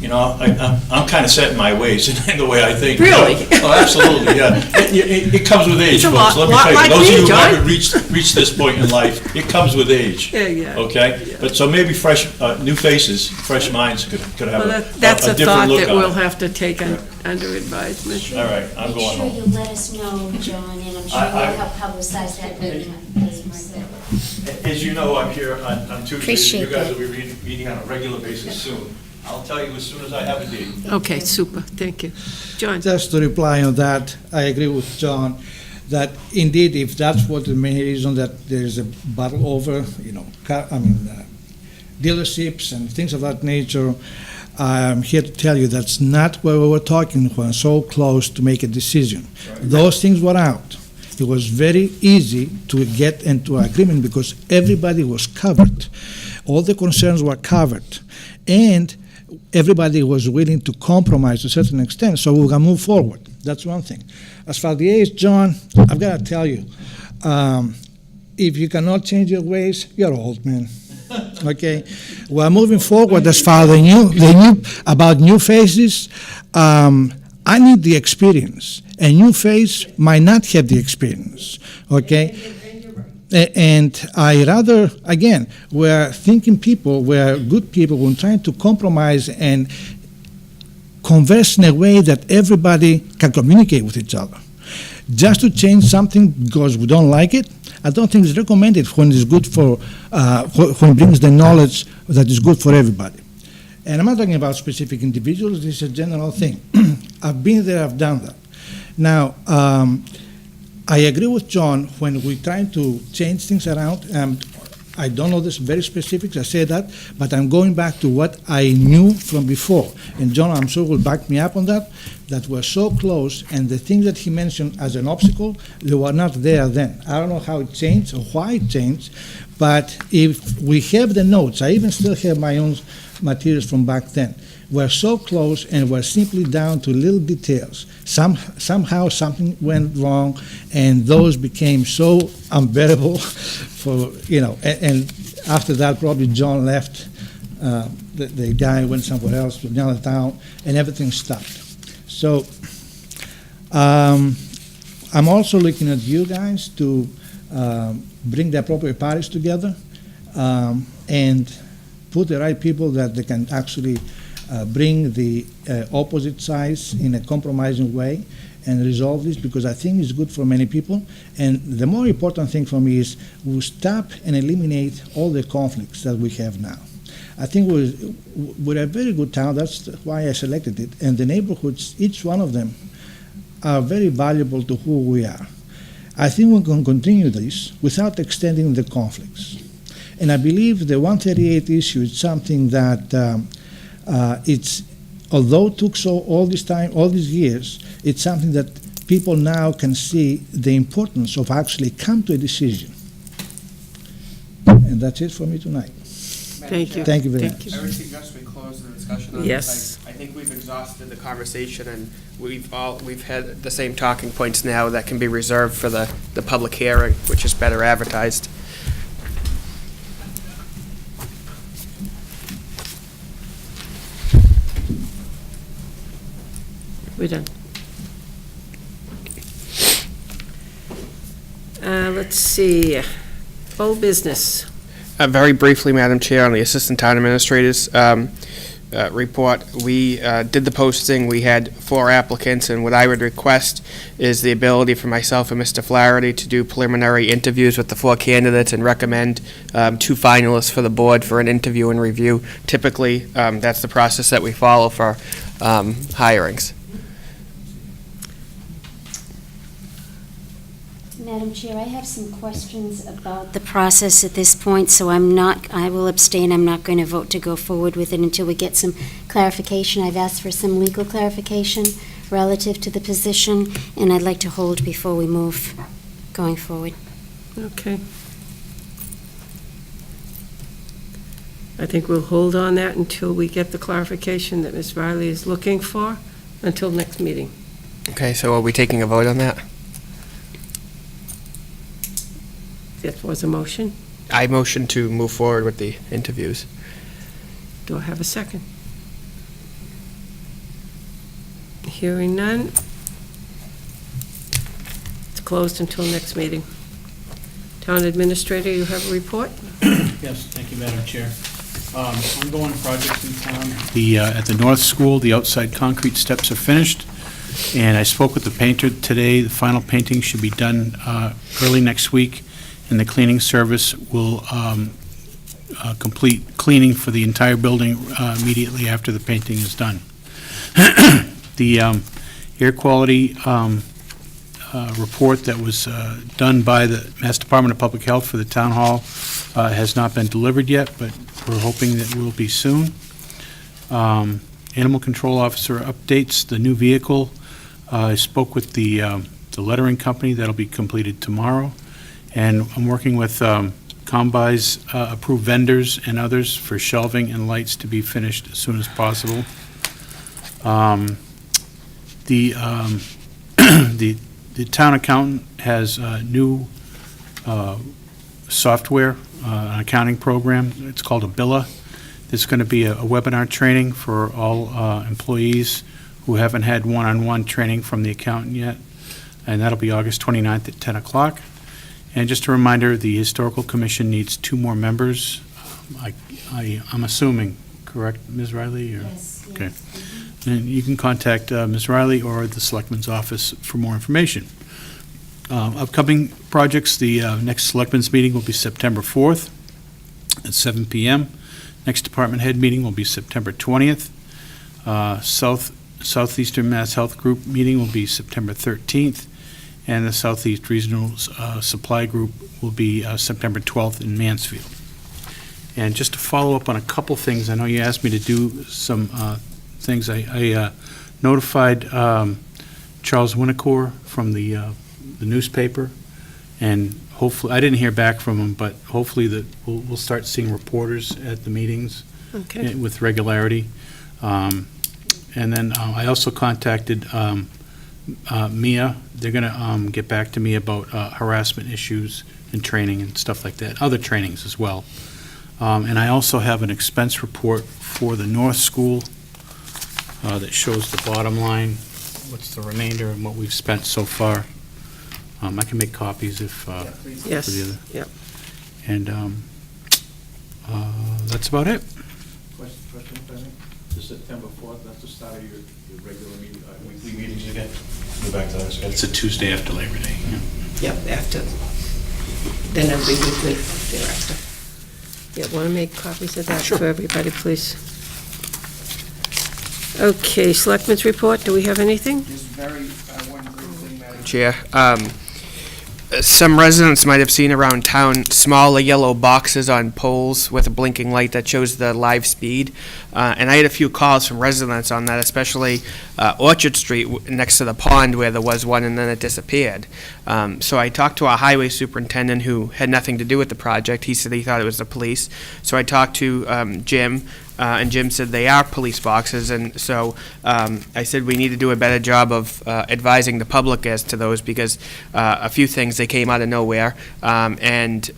I'm kind of set in my ways and the way I think. Really? Oh, absolutely, yeah. It comes with age, It's a folks. Let me lot tell you, like those of me, you who John. haven't reached this point in life, it comes with age. Yeah. Okay? Yeah. But so maybe fresh, new faces, fresh minds could have Well, a that's a different thought look that on we'll it. have to take under advisement. All right, I'm going home. Make sure you let us know, John, and I'm sure we'll help publicize that meeting. As you know, I'm here on Tuesdays, and Appreciate you guys that. will be meeting on a regular basis soon. I'll tell you as soon as I have a date. Okay, super, thank you. John? Just to reply on that, I agree with John that indeed, if that's what the main reason that there's a battle over, dealerships and things of that nature, I'm here to tell you that's not where we were talking when so close to make a decision. Those things were out. It was very easy to get into agreement because everybody was covered. All the concerns were covered. And everybody was willing to compromise to a certain extent, so we can move forward. That's one thing. As far as the age, John, I've got to tell you, if you cannot change your ways, you're old, man. Okay? We're moving forward as far as about new faces. I need the experience. A new face might not have the experience. Okay? And I rather, again, we're thinking people, we're good people, we're trying to compromise and converse in a way that everybody can communicate with each other. Just to change something because we don't like it, I don't think it's recommended when it's good for, when it brings the knowledge that is good for everybody. And I'm not talking about specific individuals, this is a general thing. I've been there, I've done that. Now, I agree with John when we're trying to change things around. I don't know this very specifics, I say that, but I'm going back to what I knew from before. And John, I'm sure will back me up on that we're so close, and the things that he mentioned as an obstacle, they were not there then. I don't know how it changed or why it changed, but if we have the notes, I even still have my own materials from back then. We're so close, and we're simply down to little details. Somehow something went wrong, and those became so unbearable for, and after that, probably John left, the guy went somewhere else, to another town, and everything stopped. So, I'm also looking at you guys to bring the appropriate parties together, and put the right people that they can actually bring the opposite sides in a compromising way and resolve this because I think it's good for many people. And the more important thing for me is we stop and eliminate all the conflicts that we have now. I think we're a very good town. That's why I selected it. And the neighborhoods, each one of them, are very valuable to who we are. I think we can continue this without extending the conflicts. And I believe the 138 issue is something that although it took all this time, all these years, it's something that people now can see the importance of actually come to a decision. And that's it for me tonight. Thank you. Thank you very much. I would suggest we close the discussion on Yes. this. I think we've exhausted the conversation, and we've had the same talking points now that can be reserved for the public hearing, which is better advertised. We're done. Let's see, old business. Very briefly, Madam Chair, on the Assistant Town Administrator's report, we did the posting. We had 4 applicants, and what I would request is the ability for myself and Mr. Flaherty to do preliminary interviews with the 4 candidates and recommend 2 finalists for the board for an interview and review. Typically, that's the process that we follow for hirings. Madam Chair, I have some questions about the process at this point, so I will abstain. I'm not going to vote to go forward with it until we get some clarification. I've asked for some legal clarification relative to the position, and I'd like to hold before we move going forward. Okay. I think we'll hold on that until we get the clarification that Ms. Riley is looking for, until next meeting. Okay, so are we taking a vote on that? That was a motion. I motion to move forward with the interviews. Do I have a second? Hearing none. It's closed until next meeting. Town Administrator, you have a report? Yes, thank you, Madam Chair. Ongoing projects in town. At the North School, the outside concrete steps are finished, and I spoke with the painter today. The final painting should be done early next week, and the cleaning service will complete cleaning for the entire building immediately after the painting is done. The air quality report that was done by the Mass Department of Public Health for the Town Hall has not been delivered yet, but we're hoping that it will be soon. Animal Control Officer updates the new vehicle. I spoke with the lettering company. That'll be completed tomorrow. And I'm working with Combi's approved vendors and others for shelving and lights to be finished as soon as possible. The town accountant has new software, an accounting program. It's called Abilla. There's going to be a webinar training for all employees who haven't had one-on-one training from the accountant yet, and that'll be August 29th at 10 o'clock. And just a reminder, the Historical Commission needs 2 more members. I'm assuming, correct, Ms. Riley? Yes. Okay. And you can contact Ms. Riley or the Selectman's office for more information. Upcoming projects, the next Selectmen's meeting will be September 4th at 7 p.m. Next Department Head meeting will be September 20th. Southeastern Mass Health Group meeting will be September 13th. And the Southeast Regional Supply Group will be September 12th in Mansfield. And just to follow up on a couple things, I know you asked me to do some things. I notified Charles Winnicor from the newspaper, and hopefully, I didn't hear back from him, but hopefully we'll start seeing reporters at the meetings with regularity. And then I also contacted Mia. They're going to get back to me about harassment issues and training and stuff like that, other trainings as well. And I also have an expense report for the North School that shows the bottom line, what's the remainder and what we've spent so far. I can make copies if Yes. for the other. Yep. And that's about it. Question, if I may? to September 4th, that's the start of your regular meeting, weekly meetings again? Go back to that schedule. It's a Tuesday after Labor Day. Yeah. Yep, after, then it'll be weekly thereafter. Yeah, want to make copies of that for everybody, please? Okay, Selectmen's report, do we have anything? Just very, one brief thing, Madam Chair. Some residents might have seen around town smaller yellow boxes on poles with a blinking light that shows the live speed. And I had a few calls from residents on that, especially Orchard Street next to the pond where there was one and then it disappeared. So I talked to our highway superintendent who had nothing to do with the project. He said he thought it was the police. So I talked to Jim. And Jim said they are police boxes, and so I said we need to do a better job of advising the public as to those, because a few things, they came out of nowhere, and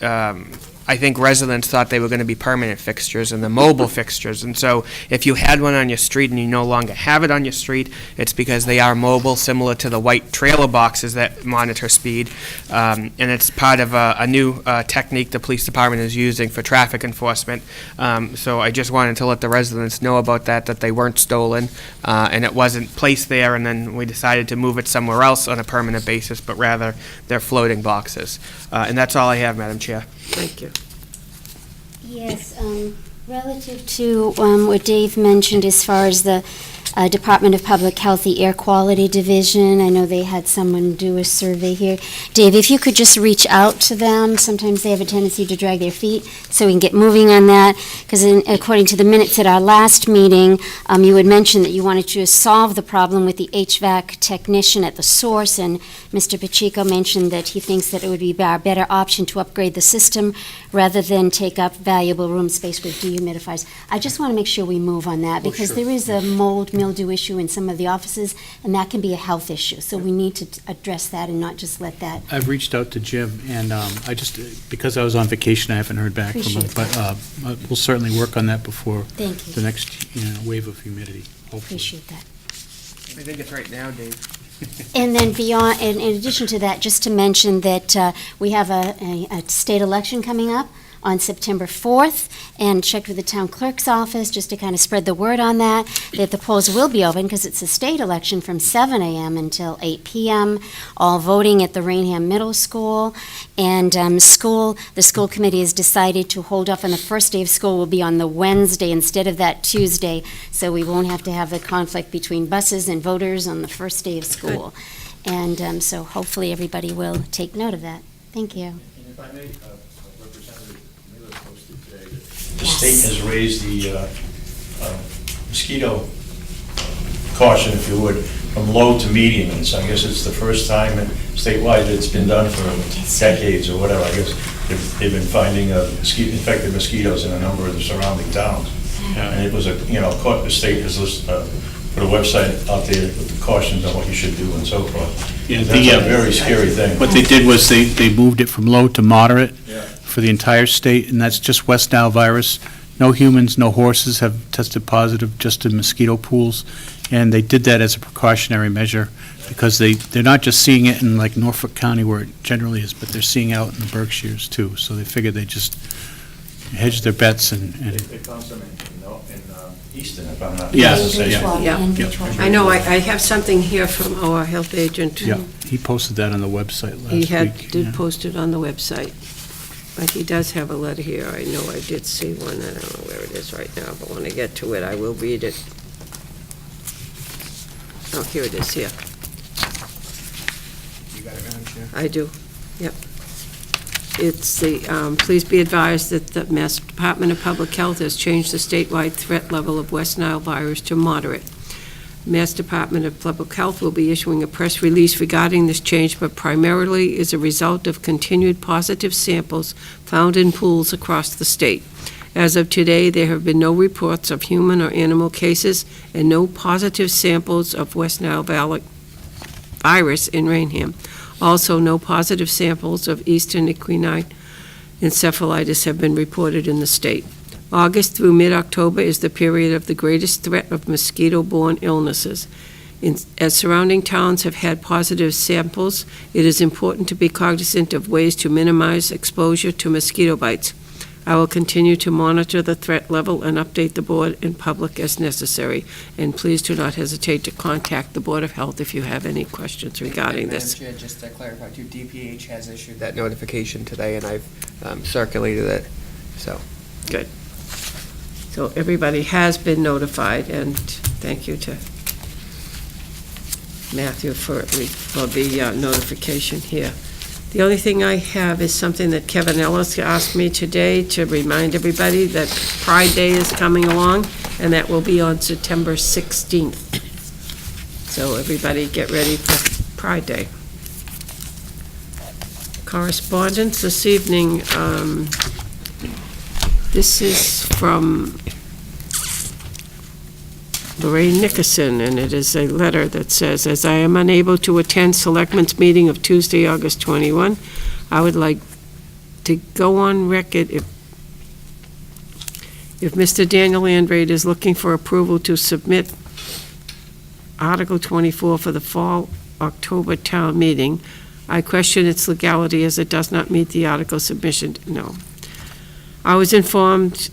I think residents thought they were going to be permanent fixtures and the mobile fixtures, and so if you had one on your street and you no longer have it on your street, it's because they are mobile, similar to the white trailer boxes that monitor speed, and it's part of a new technique the police department is using for traffic enforcement. So I just wanted to let the residents know about that they weren't stolen, and it wasn't placed there and then we decided to move it somewhere else on a permanent basis, but rather they're floating boxes. And that's all I have, Madam Chair. Thank you. Yes, relative to what Dave mentioned as far as the Department of Public Health, the Air Quality Division, I know they had someone do a survey here. Dave, if you could just reach out to them, sometimes they have a tendency to drag their feet, so we can get moving on that, because according to the minutes at our last meeting, you had mentioned that you wanted to solve the problem with the HVAC technician at the source, and Mr. Pacheco mentioned that he thinks that it would be a better option to upgrade the system rather than take up valuable room space with dehumidifiers. I just want to make sure we move on that, because there is a mold mildew issue in some of the offices, and that can be a health issue. So we need to address that and not just let that. I've reached out to Jim, and I just, because I was on vacation, I haven't heard back from him. But we'll certainly work on that before Thank you. the next wave of humidity, hopefully. Appreciate that. I think it's right now, Dave. And then beyond, in addition to that, just to mention that we have a state election coming up on September 4th, and checked with the town clerk's office just to kind of spread the word on that the polls will be open, because it's a state election from 7 a.m. until 8 p.m., all voting at the Rainham Middle School. And the school committee has decided to hold off on the first day of school will be on the Wednesday instead of that Tuesday, so we won't have to have the conflict between buses and voters on the first day of school. And so hopefully everybody will take note of that. Thank you. And if I may, Representative Miller posted today that the state has raised the mosquito caution, if you would, from low to medium, and so I guess it's the first time statewide it's been done for decades or whatever. I guess they've been finding infected mosquitoes in a number of the surrounding towns. And it was the state has put a website out there with the cautions on what you should do and so forth. Yeah, That's a very scary thing. What they did was they moved it from low to moderate for the entire state, and that's just West Nile virus. No humans, no horses have tested positive, just in mosquito pools. And they did that as a precautionary measure, because they're not just seeing it in like Norfolk County where it generally is, but they're seeing it out in the Berkshires too. So they figured they just hedge their bets and They found some in Easton, if I'm not Yeah. mistaken. Yeah. I know, I have something here from our health agent. Yeah, he posted that on the website last week. He did yeah. post it on the website, but he does have a letter here. I know I did see one. I don't know where it is right now, but when I get to it, I will read it. Oh, here it is, here. You got it, Madam Chair? I do, yep. It's the, please be advised that the Mass Department of Public Health has changed the statewide threat level of West Nile virus to moderate. Mass Department of Public Health will be issuing a press release regarding this change, but primarily is a result of continued positive samples found in pools across the state. As of today, there have been no reports of human or animal cases and no positive samples of West Nile virus in Rainham. Also, no positive samples of Eastern equine encephalitis have been reported in the state. August through mid-October is the period of the greatest threat of mosquito-borne illnesses. As surrounding towns have had positive samples, it is important to be cognizant of ways to minimize exposure to mosquito bites. I will continue to monitor the threat level and update the board in public as necessary. And please do not hesitate to contact the Board of Health if you have any questions regarding this. Madam Chair, just to clarify too, DPH has issued that notification today, and I've circulated it, so. Good. So everybody has been notified, and thank you to Matthew for the notification here. The only thing I have is something that Kevin Ellis asked me today to remind everybody that Pride Day is coming along, and that will be on September 16th. So everybody get ready for Pride Day. Correspondence this evening. This is from Lorraine Nickerson, and it is a letter that says, as I am unable to attend Selectmen's meeting of Tuesday, August 21, I would like to go on record if Mr. Daniel Andrade is looking for approval to submit Article 24 for the fall October town meeting. I question its legality as it does not meet the article submission. No. I was informed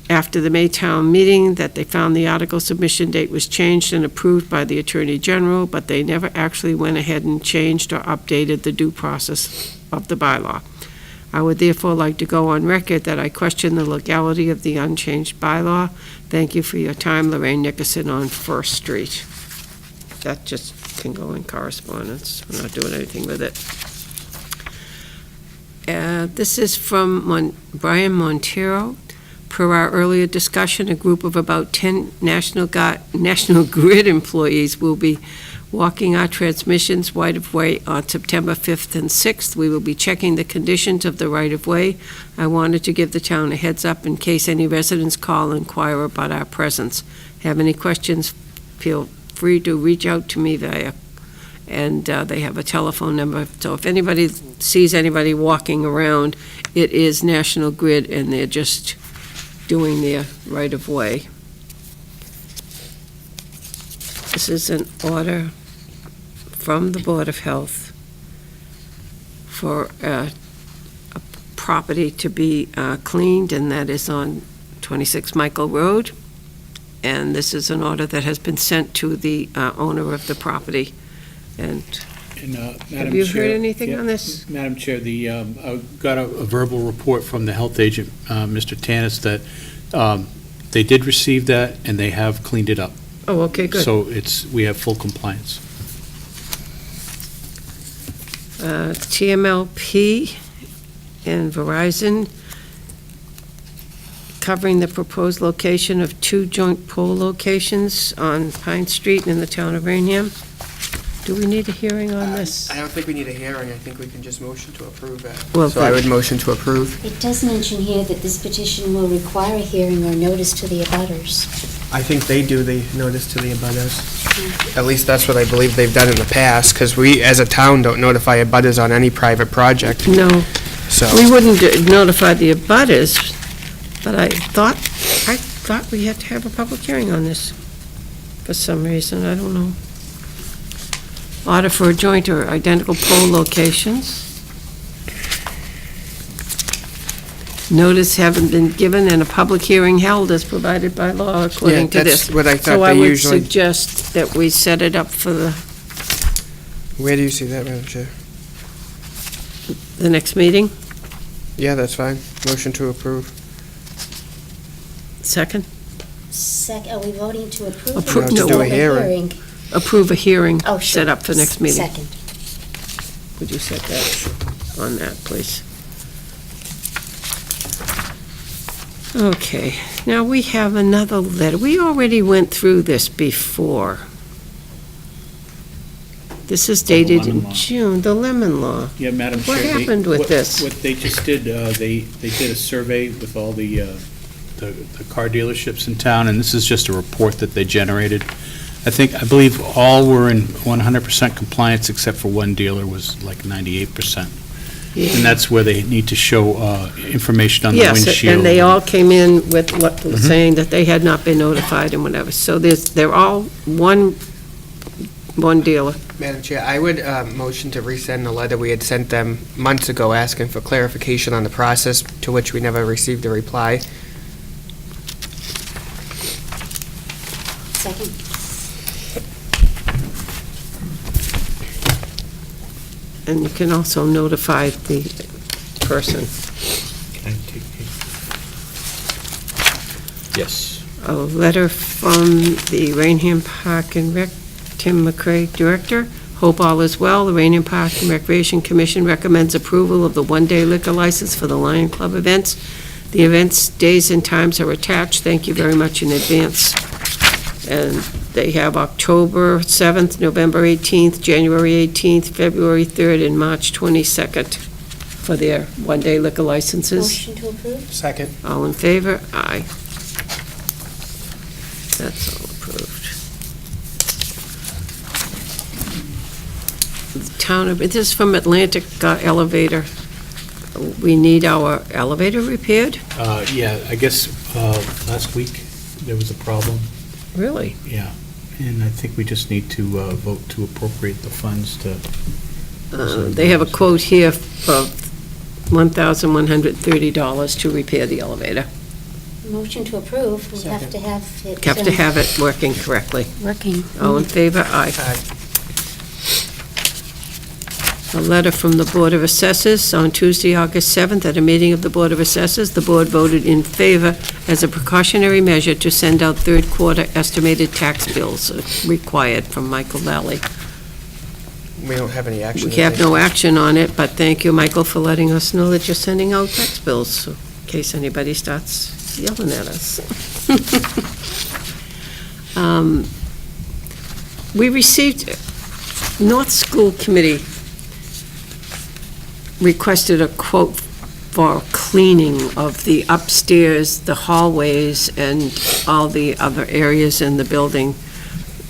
after the May town meeting that they found the article submission date was changed and approved by the Attorney General, but they never actually went ahead and changed or updated the due process of the bylaw. I would therefore like to go on record that I question the legality of the unchanged bylaw. Thank you for your time, Lorraine Nickerson on First Street. That just can go in correspondence. We're not doing anything with it. This is from Brian Montero. Per our earlier discussion, a group of about 10 National Grid employees will be walking our transmissions right-of-way on September 5th and 6th. We will be checking the conditions of the right-of-way. I wanted to give the town a heads up in case any residents call and inquire about our presence. Have any questions, feel free to reach out to me via, and they have a telephone number. So if anybody sees anybody walking around, it is National Grid, and they're just doing their right-of-way. This is an order from the Board of Health for a property to be cleaned, and that is on 26 Michael Road. And this is an order that has been sent to the owner of the property. And have you heard anything on this? Madam Chair, I got a verbal report from the health agent, Mr. Tanis, that they did receive that and they have cleaned it up. Oh, okay, good. So we have full compliance. TMLP and Verizon covering the proposed location of 2 joint pole locations on Pine Street in the town of Rainham. Do we need a hearing on this? I don't think we need a hearing. I think we can just motion to approve it. Well, so I would motion to approve. It does mention here that this petition will require a hearing or notice to the abutters. I think they do the notice to the abutters. At least that's what I believe they've done in the past, because we, as a town, don't notify abutters on any private project. No. So We wouldn't notify the abutters, but I thought we had to have a public hearing on this for some reason. I don't know. Order for joint or identical pole locations. Notice haven't been given and a public hearing held as provided by law according to this. that's what I thought So I they would usually. suggest that we set it up for Where do you see that, Madam Chair? the next meeting. Yeah, that's fine. Motion to approve. Second? Are we voting to approve? Appro- or no. to Do a have hearing. Approve a hearing Oh, sure. set up for next meeting. Second. Would you set that on that, please? Okay, now we have another letter. We already went through this before. This is dated lemon in law. June, the lemon law. Yeah, Madam Chair. What happened with this? What they just did, they did a survey with all the car dealerships in town, and this is just a report that they generated. I believe all were in 100% compliance except for one dealer was like 98%. Yeah. And that's where they need to show information on the Yes, windshield. and they all came in with what, saying that they had not been notified and whatever. So they're all one dealer. Madam Chair, I would motion to resend the letter we had sent them months ago asking for clarification on the process, to which we never received a reply. Second. And you can also notify the person. Can I take Yes. A letter from the Rainham Park and Rec, Tim McCray, Director. Hope all is well. The Rainham Park and Recreation Commission recommends approval of the one-day liquor license for the Lion Club events. The events' days and times are attached. Thank you very much in advance. And they have October 7th, November 18th, January 18th, February 3rd, and March 22nd for their one-day liquor licenses. Motion to approve? Second. All in favor? Aye. That's all approved. The town of, this is from Atlantic Elevator. We need our elevator repaired? Yeah, I guess last week there was a problem. Really? Yeah, and I think we just need to vote to appropriate the funds to. They have a quote here for $1,130 to repair the elevator. Motion to approve. We have to have it. Have to have it working correctly. Working. All in favor? Aye. A letter from the Board of Assessors on Tuesday, August 7th, at a meeting of the Board of Assessors, the board voted in favor as a precautionary measure to send out third quarter estimated tax bills required from Michael Lally. We don't have any action. We have no action on it, but thank you, Michael, for letting us know that you're sending out tax bills, in case anybody starts yelling at us. We received, North School Committee requested a quote for cleaning of the upstairs, the hallways, and all the other areas in the building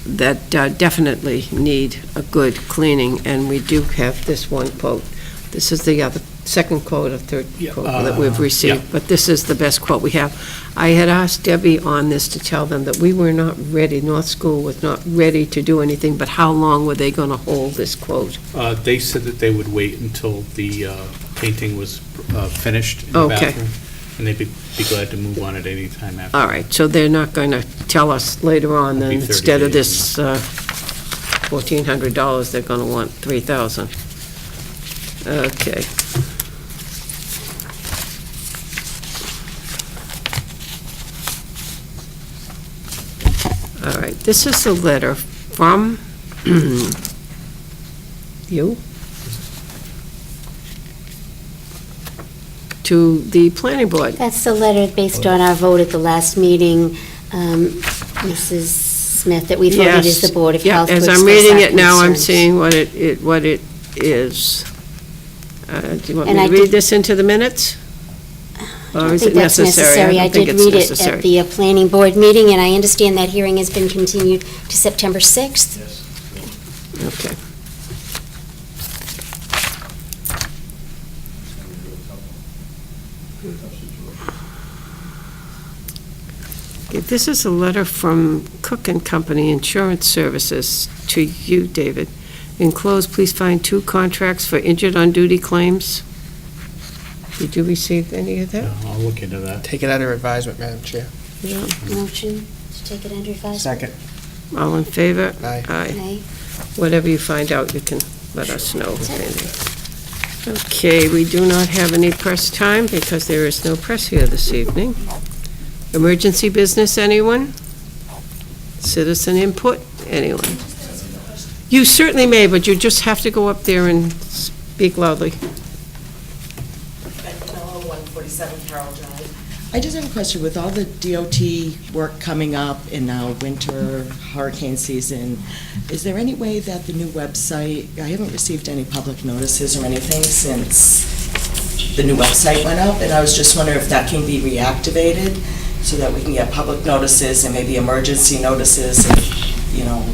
that definitely need a good cleaning, and we do have this one quote. This is the other, second quote or third quote that we've received, but this is the best quote we have. I had asked Debbie on this to tell them that we were not ready, North School was not ready to do anything, but how long were they going to hold this quote? They said that they would wait until the painting was finished in the bathroom, and they'd be glad to move on at any time after. All right, so they're not going to tell us later on, then, instead of this $1,400, they're going to want $3,000. Okay. All right, this is the letter from you to the planning board. That's the letter based on our vote at the last meeting, Mrs. Smith, that we voted as the Board of Health to As express I'm reading our it now, I'm concerns. seeing what it is. Do you want me And to I read did- this into the minutes? I Or don't is think it that's necessary? I don't think did it's read it necessary. at the planning board meeting, and I understand that hearing has been continued to September 6th. Okay. Okay, this is a letter from Cook and Company Insurance Services to you, David. Enclosed, please find 2 contracts for injured on duty claims. Did you receive any of that? I'll look into that. Take it under advisement, Madam Chair. Yeah. Motion to take it under advisement. Second. All in favor? Aye. Aye. Whatever you find out, you can let us know. Okay, we do not have any press time because there is no press here this evening. Emergency business, anyone? Citizen input, anyone? You certainly may, but you just have to go up there and speak loudly. 147 Carroll Drive. I just have a question. With all the DOT work coming up in now winter hurricane season, is there any way that the new website, I haven't received any public notices or anything since the new website went up, and I was just wondering if that can be reactivated so that we can get public notices and maybe emergency notices if, you know,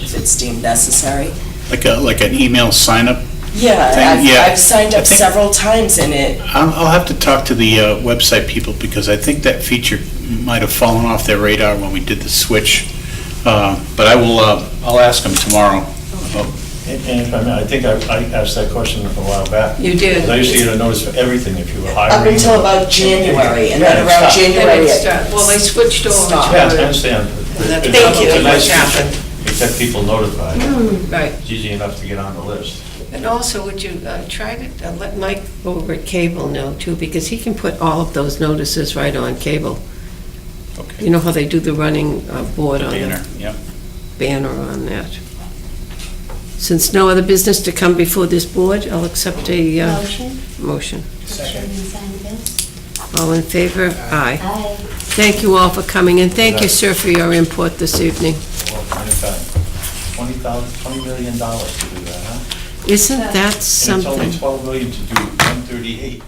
if it's deemed necessary. Like an email sign-up? Yeah, Yeah. I've signed up several times in it. I'll have to talk to the website people, because I think that feature might have fallen off their radar when we did the switch. But I'll ask them tomorrow about And if I may, I think I asked that question a while back. You did. Because I used to get a notice for everything if you were hiring. Up until about January, and Yeah, then it around stopped. January. Well, they switched over Stop. Yeah, I to understand. Thank you. It's a nice What feature. happened? It kept people notified. Right. It's easy enough to get on the list. And also, would you try to let Mike over at Cable know too, because he can put all of those notices right on Cable. Okay. You know how they do the running board on Banner, the yeah. banner on that. Since no other business to come before this board, I'll accept a Motion? motion. Should we sign the bills? All in favor? Aye. Aye. Thank you all for coming, and thank you, sir, for your input this evening. Well, anytime. $20 million to do that, huh? Isn't that And it's only something? $12 million to do 138.